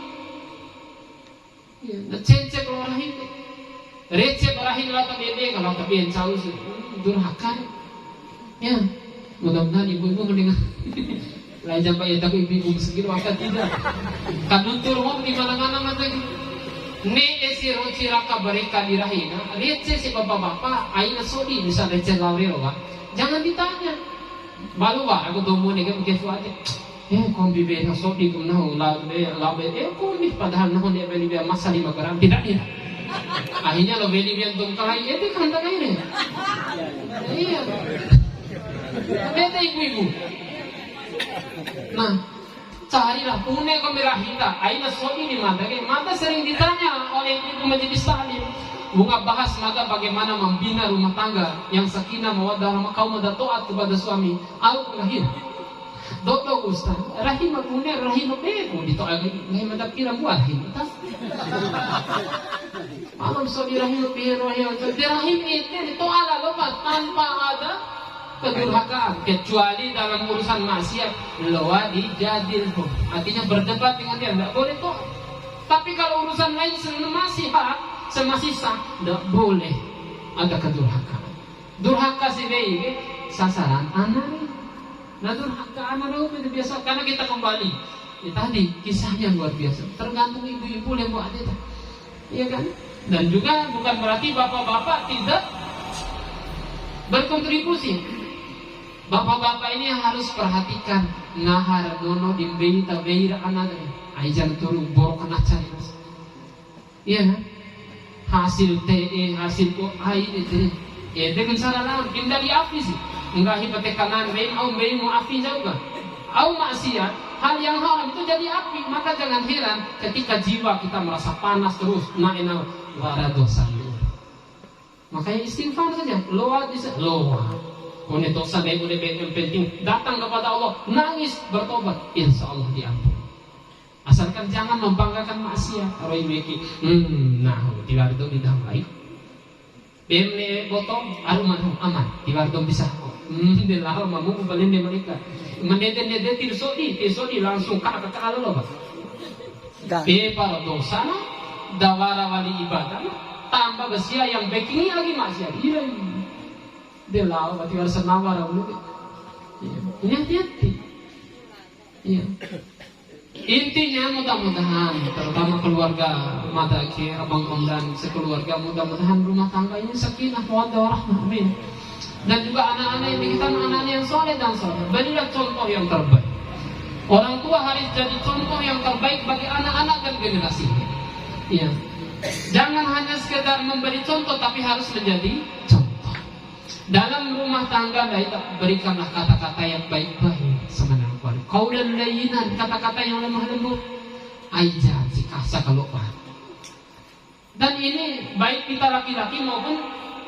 Ya, cecek lo rahim, receh rahim lah tapi dia kalau tapi yang jauh durhaka. Ya, mudah-mudahan ibu-ibu mendengar. Lain sampai ya tapi ibu-ibu segini maka tidak. Kadun turun di mana-mana mata gitu. Ne esi roci raka mereka dirahina, receh si bapak-bapak, aina sodi bisa receh lauri loh, jangan ditanya. Baru aku tunggu nih kan begitu aja. Kau bibir sodi kau nahu labe, kau nih padahal nahu dia beli biar masa 5 gram tidak. Akhirnya lo beli biar tungkai, itu kan tak ini. Iya. Beda ibu-ibu. Nah, carilah punya kemerahita. Aina sodi di mata. Mata sering ditanya oleh ibu majelis taklim. Bunga bahas maka bagaimana membina rumah tangga yang sakinah mawaddah rahmah kaum dan taat kepada suami. Al-Rahim. Dokter Ustaz, rahim punya rahim bego di toa rahim ada kira buat rahim. Alam sodi rahim bego rahim itu di toa lalu tanpa ada kedurhakaan kecuali dalam urusan maksiat lawa dijadilhum. Artinya berdebat dengan dia enggak boleh kok. Tapi kalau urusan lain masih hak, semasih sah, enggak boleh ada kedurhakaan. Durhaka si bayi sasaran anak. Nah durhaka anak itu biasa karena kita kembali. Ya, tadi kisahnya luar biasa. Tergantung ibu-ibu yang buat itu. Iya kan? Dan juga bukan berarti bapak-bapak tidak berkontribusi. Bapak-bapak ini harus perhatikan ngahar nono dimbei tabeira anaknya. Aijan turu borok kena cari. Iya kan? Hasil TE, hasil OI itu. Ya dengan cara lain pindah di api sih. Enggak hipate kanan beim au beim api juga. Au maksiat, hal yang haram itu jadi api. Maka jangan heran ketika jiwa kita merasa panas terus. Na'ina wara dosa. Makanya istighfar saja. Loa bisa loa. Kone dosa yang penting datang kepada Allah, nangis bertobat, insya Allah diampuni. Asalkan jangan membanggakan maksiat. Roy meki, nah tiba itu tidak baik. Bemne botong, aruman aman. Tiba itu bisa. Dilah mamu balin dia mereka. Menede tirsodi langsung kata loh pak. Para dosa, dawara wali ibadah, tambah besia yang baking lagi maksiat. Iya. Dia lau, berarti harus senawar dulu. Ini hati-hati. Iya. Intinya mudah-mudahan, terutama keluarga mata ke abang om dan sekeluarga, mudah-mudahan rumah tangga ini sakinah mawaddah warahmah. Amin. Dan juga anak-anak ini kita anak-anak yang soleh dan soleh. Berilah contoh yang terbaik. Orang tua harus jadi contoh yang terbaik bagi anak-anak dan generasi. Iya. Jangan hanya sekedar memberi contoh, tapi harus menjadi contoh. Dalam rumah tangga berikanlah kata-kata yang baik-baik sebenarnya. Kau dan layinan kata-kata yang lemah lembut. Aijan si kasa kalau pak. Dan ini baik kita laki-laki maupun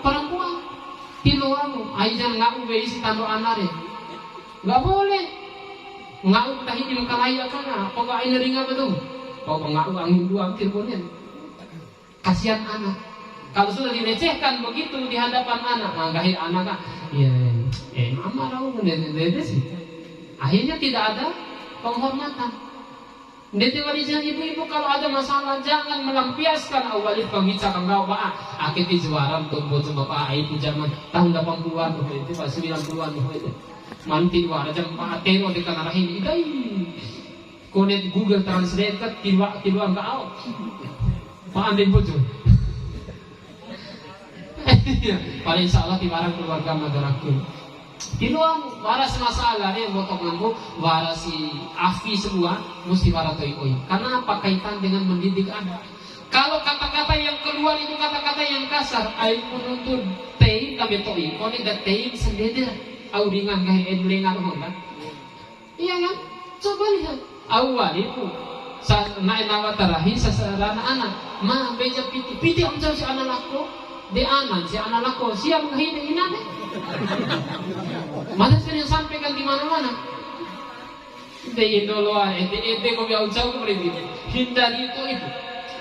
perempuan. Tiluamu aijan ngau beisi tando anare. Nggak boleh. Ngau kita hidim kalaya kana. Pokok ini ringa betul. Pokok ngau angin dua tirbonen. Kasihan anak. Kalau sudah dilecehkan begitu di hadapan anak, gahir anak mama tahu dede sih. Akhirnya tidak ada penghormatan. Dede warisan ibu-ibu kalau ada masalah jangan melampiaskan awalnya pembicara kau pak. Akhirnya juara untuk coba pak ibu zaman tahun 80-an itu pas 90-an itu. Manti juara jam pak tero di kanara ini. Konet Google Translate kan tiluan kau. Pak ambil bocor. Pada insya Allah tibarang keluarga madaraku. Tiluang waras masalah ni botonganku waras si afi semua mesti waratoi oi. Karena apa kaitan dengan mendidik anak? Kalau kata-kata yang keluar itu kata-kata yang kasar, ai menuntut tei kami toi. Kau ni dah tei sendiri. Au ringan kah edlengan honda. Iya kan? Coba lihat. Awal itu naik nawa terakhir sasaran anak. Ma beja piti am jauh si anak aku. Di anak si anak lako siap menghina inane. Masa sering sampaikan di mana-mana. Di Indonesia, ente kau biar jauh lebih hindari itu.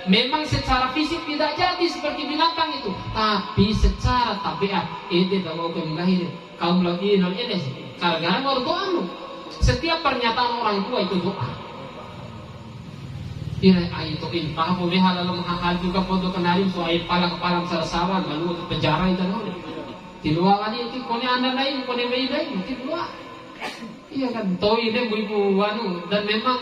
Memang secara fisik tidak jadi seperti binatang itu, tapi secara tabiat ente tak mau menghina. Kau lagi nol ini sih. Karena baru tuamu. Setiap pernyataan orang tua itu doa. Ira itu intah boleh halal mahal juga foto kenarim so ay palang sarasawan lalu penjara itu no. Di luar kali itu kone anda lain kone bayi lain mungkin luar. Iya kan, toh ini ibu wanu dan memang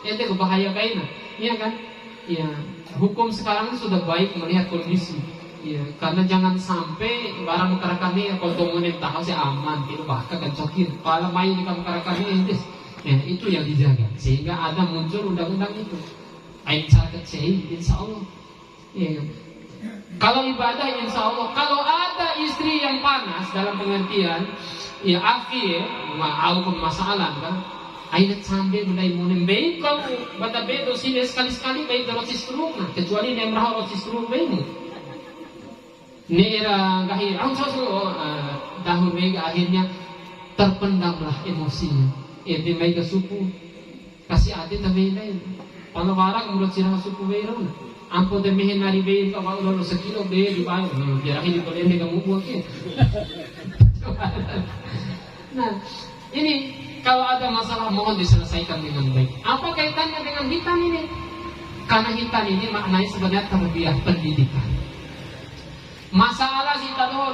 ente kebahaya kaina. Iya kan? Iya, hukum sekarang sudah baik melihat kondisi. Iya, karena jangan sampai barang karakannya kalau tungguin tahu sih aman, itu bahkan kan cokir. Kalau main di karakannya ente. Ya, itu yang dijaga sehingga ada muncul undang-undang itu. Ain syariat insya Allah. Ya. Kalau ibadah insya Allah. Kalau ada istri yang panas dalam pengertian ya afi ya, maupun masalah kan. Ain sampai mulai menembei kau bata bedo sini sekali-sekali baik roti struk nah kecuali nemrah roti struk baikmu. Nera gahir, dahulu mega akhirnya terpendamlah emosinya. Ede mereka suku kasih ade tapi lain. Kalau barang menurut sirah suku bayar, ampo deh mehen nari bayar kalau lalu sekilo bayar dibayar. Biar ini boleh mereka mubuh ke. Nah, ini kalau ada masalah mohon diselesaikan dengan baik. Apa kaitannya dengan hitam ini? Karena hitam ini maknanya sebenarnya terbiah pendidikan. Masalah si tadoh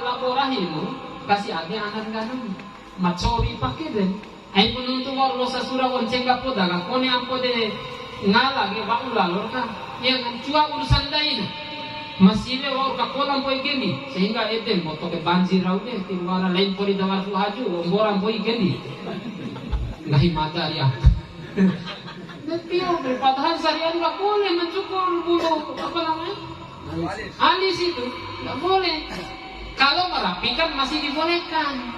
laborahimu kasih ade anak ganam. Macori pakai deh. Ay penuntung warlo sa surah wancengga po daga kone ampo de ngala ge baulalo ka yang cua urusan lain masih war ka kolam po igeni sehingga ete moto ke banjir raude timwara lain po di dawar fu haju ngorang po igeni ngahi mata ya Tapi padahal syariat nggak boleh mencukur bulu apa namanya alis itu nggak boleh. Kalau merapikan masih dibolehkan.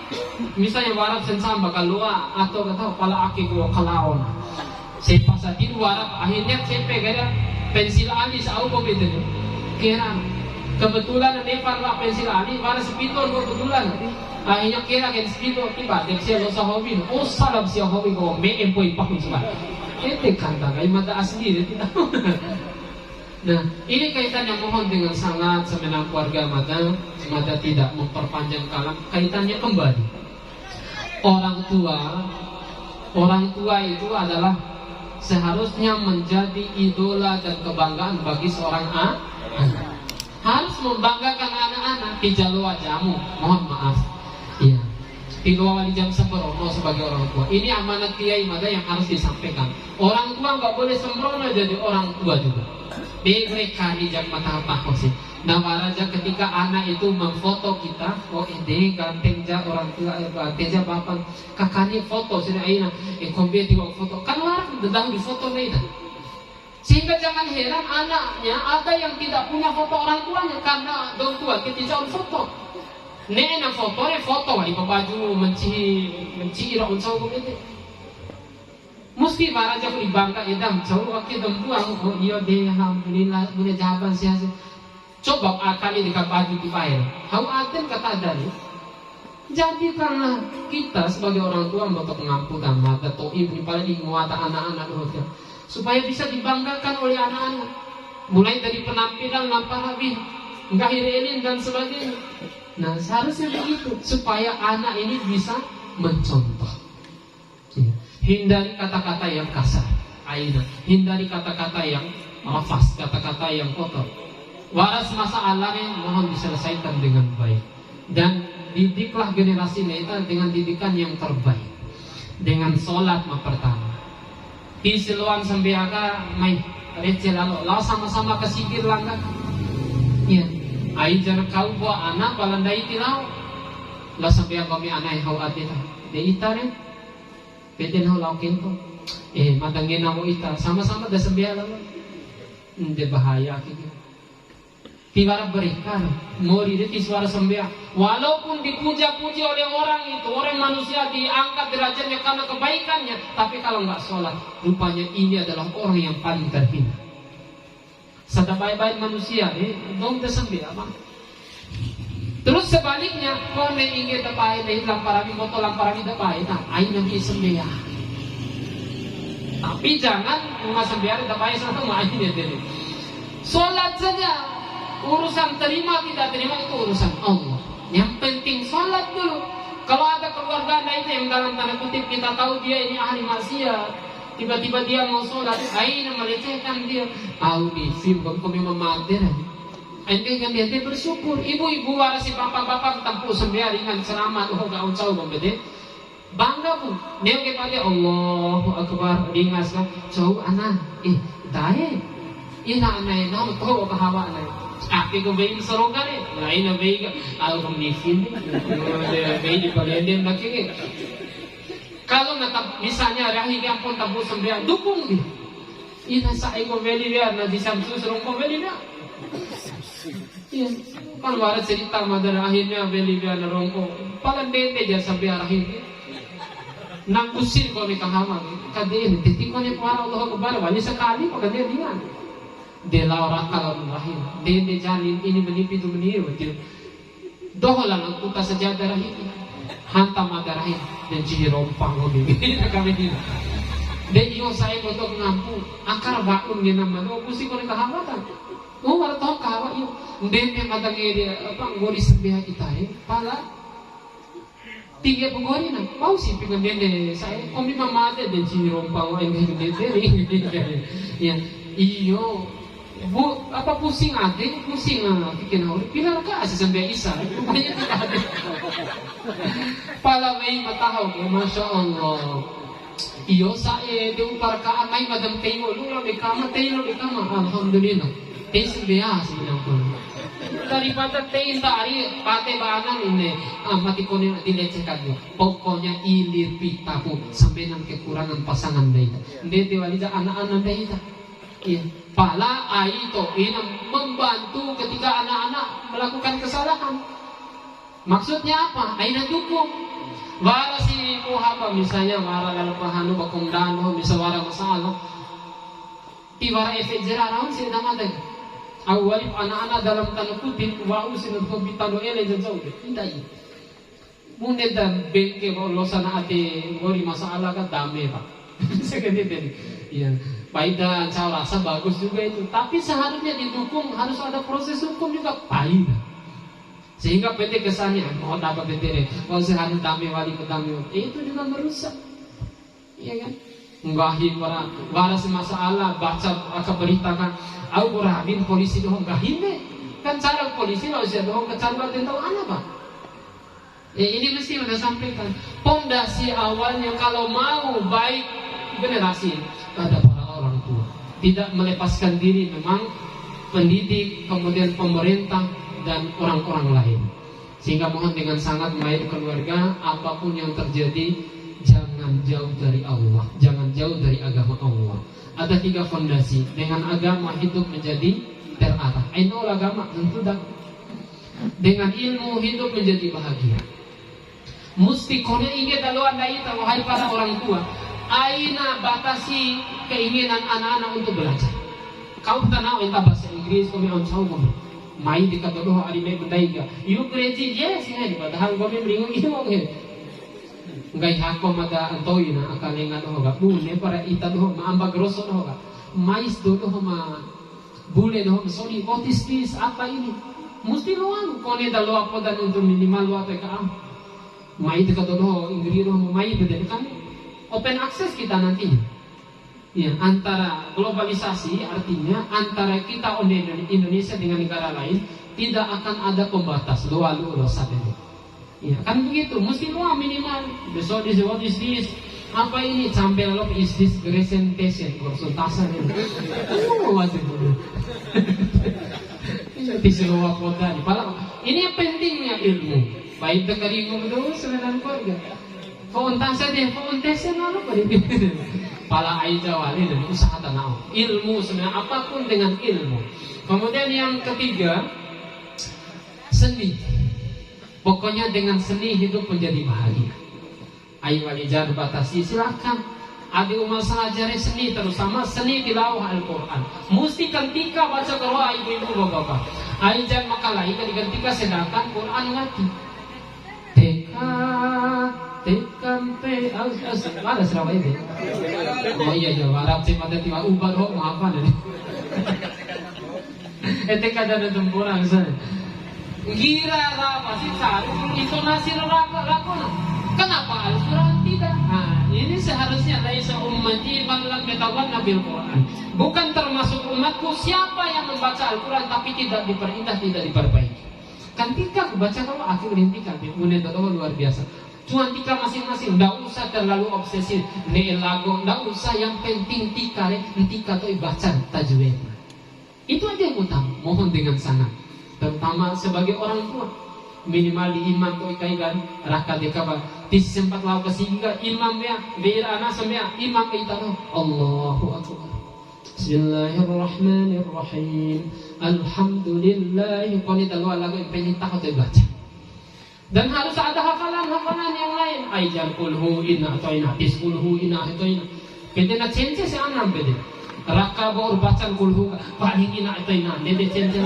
Misalnya warat sensamba kalua atau kata pala aki gua kalaon. Sepa satin warat akhirnya sepe gara pensil alis au ko betul. Kira kebetulan Nepal lah pensil alis warat sepiton kebetulan. Akhirnya kira kan sepiton tiba dek sia lo sahobi. Oh salam sia hobi ko me empoi pakun semua. Ete kanta kai mata asli itu. Nah, ini kaitannya mohon dengan sangat semenang keluarga mata tidak memperpanjang kalam, kaitannya kembali. Orang tua itu adalah seharusnya menjadi idola dan kebanggaan bagi seorang anak. Harus membanggakan anak-anak di jalur jamu. Mohon maaf. Iya. Piluang wali jam sembrono sebagai orang tua. Ini amanat kiai mada yang harus disampaikan. Orang tua nggak boleh sembrono jadi orang tua juga. Mereka di jam mata apa sih? Nama raja ketika anak itu memfoto kita, oh ini ganteng ja orang tua, ganteng ja bapak, kakaknya foto sini aina, kombi di foto, kan larang dedang di foto nih. Sehingga jangan heran anaknya ada yang tidak punya foto orang tuanya karena dong tua ketika foto. Nena foto di baju menci ira unsau begitu. Mesti maraja di bangka edam jauh wakil dempuang oh iya deh alhamdulillah boleh jawaban sih. Coba akali di baju dibayar. Hau aten kata dari. Jadi karena kita sebagai orang tua untuk pengampunan mata atau ibu pada di muata anak-anak dulu supaya bisa dibanggakan oleh anak-anak. Mulai dari penampilan nampak habis, enggak hirilin dan sebagainya. Nah seharusnya begitu supaya anak ini bisa mencontoh. Hindari kata-kata yang kasar, aina. Hindari kata-kata yang rafas, kata-kata yang kotor. Waras masalahnya mohon diselesaikan dengan baik. Dan didiklah generasi kita dengan didikan yang terbaik. Dengan sholat pertama. Di seluan sembiaka mai receh lalu sama-sama kesikir langgan. Iya. Ai jar kau buat anak balandai tilau. Lah sampai kami anak yang hau adita. De itare. Pwede na ulaw kinto. Matangin ako ita. Sama-sama dah sembiya lang. Hindi bahaya kiki. Tiwara berikan. Mori di suara sembiya. Walaupun dipuja-puji oleh orang itu, orang manusia diangkat derajatnya karena kebaikannya. Tapi kalau nggak sholat, rupanya ini adalah orang yang paling terhina. Sebaik-baik manusia, dong dah sembiya bang. Terus sebaliknya, kau ingin dapat ini lamparami motor lamparami dapat, nah, ayo nanti sembilan. Tapi jangan rumah sembilan dapat satu main dia dulu. Solat saja, urusan terima tidak terima itu urusan Allah. Yang penting solat dulu. Kalau ada keluarga Anda itu yang dalam tanda kutip kita tahu dia ini ahli maksiat, tiba-tiba dia mau sholat, aina melecehkan dia, di film kami memater. Ente kan dia bersyukur. Ibu-ibu warasi bapak-bapak tempuh sembahyang ceramah tuh gak uncau bambede. Bangga pun. Dia kepada Allahu Akbar ringas kan. Jauh anak, dae. Ina anai nama tahu apa hawa anai. Aku ko bayi serongan ni. Lain na bayi ka. Aku nifin ni. Bayi di pada dia nak kini. Kalau natap misalnya rahim yang pun tempuh sembahyang dukung dia. Ina sa iko beli dia na di samsu serong ko beli dia. Iya, kan waras cerita madara akhirnya beli dia narongko. Paling dete aja sampai akhirnya. Nang kusir ko ni kahama. Kadin titikon ni para Allah Akbar wani sekali pada dia dengan. Dela orang kalau rahim. Dete janin ini menipi tu menir betul. Doholan aku tak sejadah rahim. Hantam ada rahim dan ciri rompang ko ni. Kami dia. Dan iyo saya botok ngampu akar bakun ni nama. Oh kusir ko ni kahama kan. Oh, wala tahu kawa yun. Hindi niya matangiri, ngori sambiha kita pala. Tiga penggori na. Mau sih pingan dia saya. Kung di mamate din sinirompang ay hindi. Ya, iyo. Apa pusing ate? Pusing bikin hori. Pilar ka sa sambiha isa. Banyak kita ate. Pala may matahaw ko, Masya Allah. Iyo saya di upar ka may madam tayo. Lula di kama. Alhamdulillah. Tensin biasa binangkul. Daripada tensin tari pate banang ini mati kau ni dilecehkan dia. Pokoknya ilir pita pun sampai nang kekurangan pasangan dia. Dia walida anak-anak dia. Iya. Pala itu ini membantu ketika anak-anak melakukan kesalahan. Maksudnya apa? Aina dukung. Wara si pohapa misalnya wara kalau pahanu bakongdano misalnya wara masalah. Tiwara efek jeraraun sih nama dia. Awalip anak-anak dalam tanda kutip wau sinut ko bitano ele jauh tidak ini. Mune dan bengke kalau sana ate ngori masalah kan dame pak. Sekali tadi, ya. Paida saya rasa bagus juga itu. Tapi seharusnya didukung harus ada proses hukum juga paida. Sehingga PT kesannya mau dapat PT kalau seharusnya dame wali ke dame itu juga merusak, iya kan? Nggahi para masalah baca akan beritakan aku berhabin polisi dohong gahime kan cara polisi lo sih dohong kecanduan tentang anak pak. Ini mesti sudah sampaikan pondasi awalnya kalau mau baik generasi pada para orang tua tidak melepaskan diri memang pendidik kemudian pemerintah dan orang-orang lain sehingga mohon dengan sangat baik keluarga apapun yang terjadi jangan jauh dari Allah, jangan jauh dari agama Allah. Ada 3 fondasi. Dengan agama hidup menjadi terarah. Ainul agama tentu dah. Dengan ilmu hidup menjadi bahagia. Musti kone ingat kalau anda itu wahai para orang tua, aina batasi keinginan anak-anak untuk belajar. Kau tanah entah bahasa Inggris, kau mau tahu kau. Mai dikatakan hari ini berdaya. Yuk gereji yes ini. Padahal kau bingung ini. Ngai hako mada antoi na akalenga doho ga bune para ita doho maamba grosso doho ga mais doho ma bule doho soli otis apa ini musti loan kone dalo apa dan untuk minimal lo apa ka mai de doho ingri doho mai bede kan open access kita nantinya ya antara globalisasi artinya antara kita Indonesia dengan negara lain tidak akan ada pembatas lo satu. Ya kan begitu, mesti mau minimal. Besok what is this? Apa ini? Sampai lo is this presentation konsultasan ini. Wajib dulu. Ini disuruh apa ini yang pentingnya ilmu. Baik dari ilmu sebenarnya keluarga. Konsultasan apa ini? Pala aja wali dan usaha tanah. Ilmu sebenarnya apapun dengan ilmu. Kemudian yang ketiga seni. Pokoknya dengan seni hidup menjadi bahagia. Ayo walijar batasi silakan. Adi umat salajari seni terutama seni tilawah Al-Quran. Mesti ketika baca Quran ibu-ibu bapak. Ayo jangan makalah ketika sedangkan Quran ngerti. Tekampe ada serapa ini. Oh iya Arab sih pada tiba ubah kok apa nih. Etika ada tempurang sana. gira apa sih cari intonasi lagu. Kenapa Al-Quran tidak? Nah, ini seharusnya laisa ummati man lam yatawanna bil Quran. Bukan termasuk umatku siapa yang membaca Al-Quran tapi tidak diperindah, tidak diperbaiki. Kan tika baca kalau akhir rintikan, punya luar biasa. Cuma tika masing-masing, ndak usah terlalu obsesi ne lagu, ndak usah, yang penting tika tuh baca tajwid. Itu aja yang utama. Mohon dengan sangat, terutama sebagai orang tua, minimal di imam tuh ikaikan raka dekaba di sempat lau kesiga imam ya beira anak semia imam kita Allahu akbar Bismillahirrahmanirrahim Alhamdulillah konita lu lagu pengen takut baca. Dan harus ada hafalan yang lain. Aijan kulhu inna atau ina tiskulhu inna atau ina. Kita nak cence si anam bede. Raka baur bacaan kulhu paling ina atau ina. Dede cence.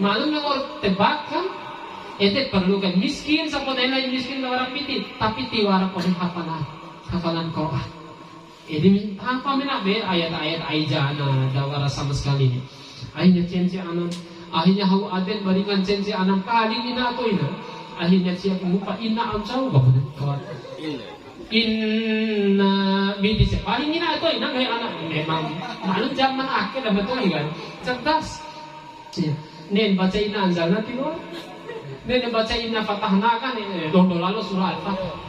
Malum yang orang tebakan. Itu perlu kan miskin sampai lain miskin orang piti. Tapi tiwara kohen hafalan Quran. Ini apa mina ber ayat-ayat aijana dawara sama sekali ni. Akhirnya cence anan. Akhirnya hau aden berikan cence anan paling ina atau ina. Akhirnya siapa lupa inna amsau bapak kawan inna bidis paling ina atau ina gaya anak memang maklum zaman akhir dah betul kan cerdas. Nen baca inna anzalna tilu, nen baca inna fatahna kan dondo lalu surah al-fatah.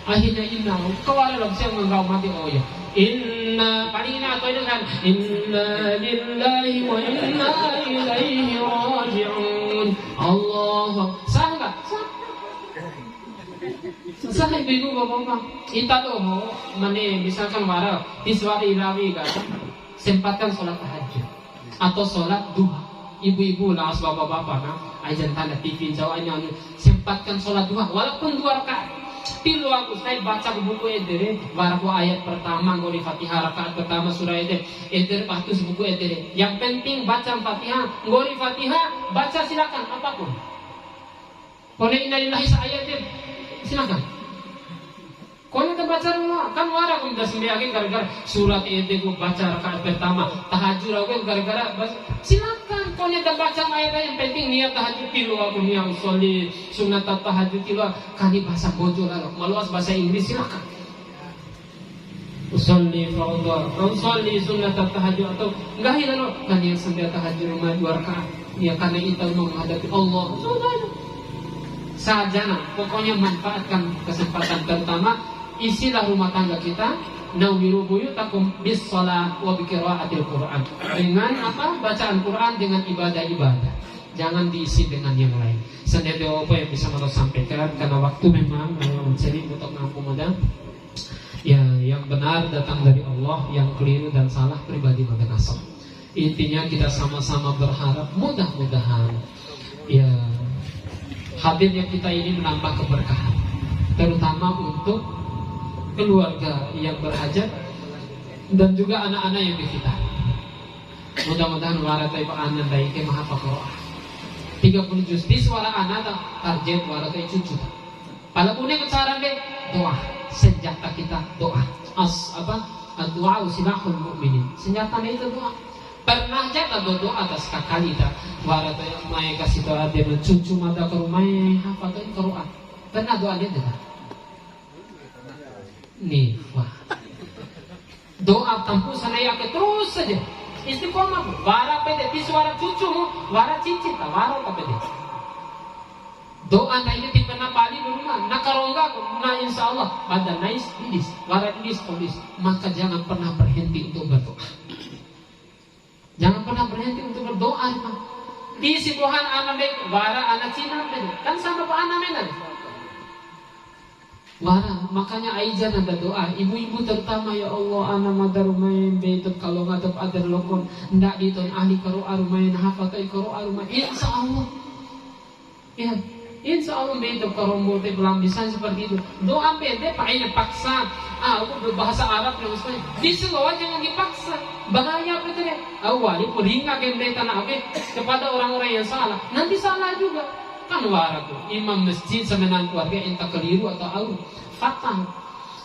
Akhirnya inna kawan dalam siang menggau mati ya inna paling ina atau ina kan inna lillahi wa inna ilaihi raji'un. Allah sah enggak? Sah ibu bapak kita tuh mana misalkan marah di suara irawi kan sempatkan sholat tahajud atau sholat duha. Ibu-ibu lah bapak-bapak kan ajan tanda TV jawanya sempatkan sholat duha walaupun 2 rakaat. Tilu aku saya baca buku edere baru ayat pertama ngori Fatihah rakaat pertama surah edere patus buku edere. Yang penting baca Fatihah ngori Fatihah baca silakan apapun. Kone innalillahi ayatin silakan. Kone baca rumah kan wara aku udah sembiakin gara-gara surat edere aku baca rakaat pertama tahajud aku gara-gara silakan. Kone baca ayat yang penting niat tahajud tilu aku niat usolli sunat tahajud tilu kali bahasa bojo lalu maluas bahasa Inggris silakan. Usolli fardhu usolli sunat tahajud atau enggak lalu kan yang sambil tahajud rumah 2 rakaat ya karena itu menghadapi Allah. Sajana pokoknya manfaatkan kesempatan terutama isilah rumah tangga kita. Nawiru buyutakum bis shalah wa bi qiraatil Qur'an. Dengan apa? Bacaan Quran dengan ibadah-ibadah. Jangan diisi dengan yang lain. Sendiri apa yang bisa kita sampaikan karena waktu memang mencari untuk mampu madang. Ya, yang benar datang dari Allah, yang keliru dan salah pribadi madrasah. Intinya kita sama-sama berharap mudah-mudahan ya hadirnya kita ini menambah keberkahan terutama untuk keluarga yang berhajat dan juga anak-anak yang difitar. Mudah-mudahan waratai pak anak dari kemah Quran 30 juz di suara anak target waratai cucu. Pada punya kecaran deh doa senjata kita doa doa usilahul mu'minin senjatanya itu doa. Pernah jatuh doa atas kakak kita waratai mai kasih doa dia mencucu mata ke rumah hafatin Quran pernah doa dia tidak nih wah doa tampusan ayat terus saja istiqomah wara pede di suara cucumu wara cicit wara pede doa naiknya di pernah bali di rumah nakarongga nah insyaallah pada nais idis wara idis tulis maka jangan pernah berhenti untuk berdoa. Jangan pernah berhenti untuk berdoa. Di sibuhan anak wara anak Cina kan sama pak anak menan. Wara, makanya Aijan ada doa. Ibu-ibu terutama ya Allah, anak madar rumain betul kalau ngadep adar lokon ndak diton ahli karo arumain hafatai karo arumain. Insya Allah. Ya, insya Allah betul karo mbote pelambisan seperti itu. Doa bede pakai paksa. Aku berbahasa Arab yang maksudnya. Di seluruh jangan dipaksa. Bahaya betul ya. Awali puringa kembali tanah oke kepada orang-orang yang salah. Nanti salah juga. Kan waraku imam masjid semenan keluarga entah keliru atau au fatah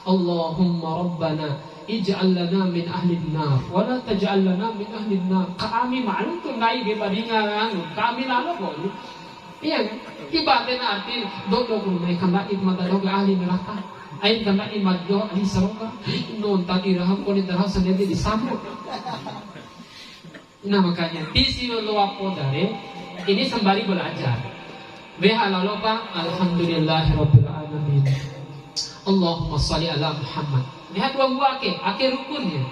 Allahumma rabbana ij'al lana min ahli an-nar wa la taj'al lana min ahli an-nar kami maklum tu ngai ge badingan kami lalu kok Iya kan? Ibatin arti dodok rumah kanda ikmat dodok ahli neraka. Ain kanda imat do ahli saroga. Non tadi raham ko ni darah sendiri disambut. Nah makanya tisi luapo dari ini sembari belajar. Behalaloka alhamdulillahirabbil alamin. Allahumma shalli ala Muhammad. Lihat dua ake rukunnya.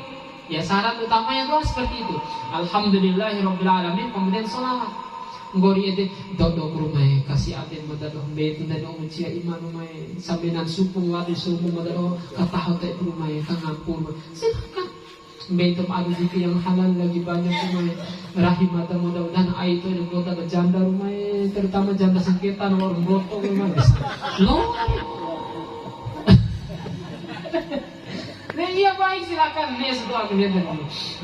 Ya syarat utamanya itu seperti itu. Alhamdulillahirabbil alamin kemudian salawat. Ngori ede dodok rumah kasih aden madado betu dan ucia iman rumah sabenan suku wadi suku madado kata hotel rumah kangampun silakan betum ada zikir yang halal lagi banyak rumah rahimata mudah-mudahan itu yang kota berjanda rumah terutama janda sengketa warung roto rumah lo iya baik silakan nih doa kalian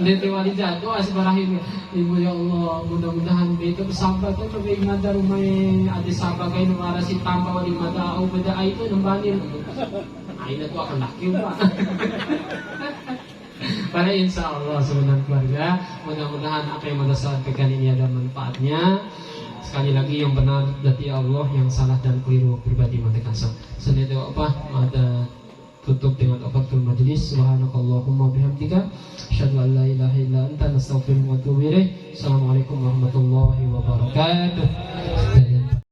dari wali jatuh asbarahim ibu ya Allah mudah-mudahan itu bersabar tuh coba ingat rumah ada sabar kayak numara si tambah wali mata au beda itu nembani aina tuh akan laki pak pada insya Allah sebenarnya keluarga mudah-mudahan apa yang kita sampaikan ini ada manfaatnya. Sekali lagi yang benar dari Allah, yang salah dan keliru pribadi matikan senede apa ada tutup dengan afatul majlis. Subhanakallahumma bihamdika asyhadu an la ilaha illa anta nastaghfiruka wa atubu ilaik. Assalamualaikum warahmatullahi wabarakatuh.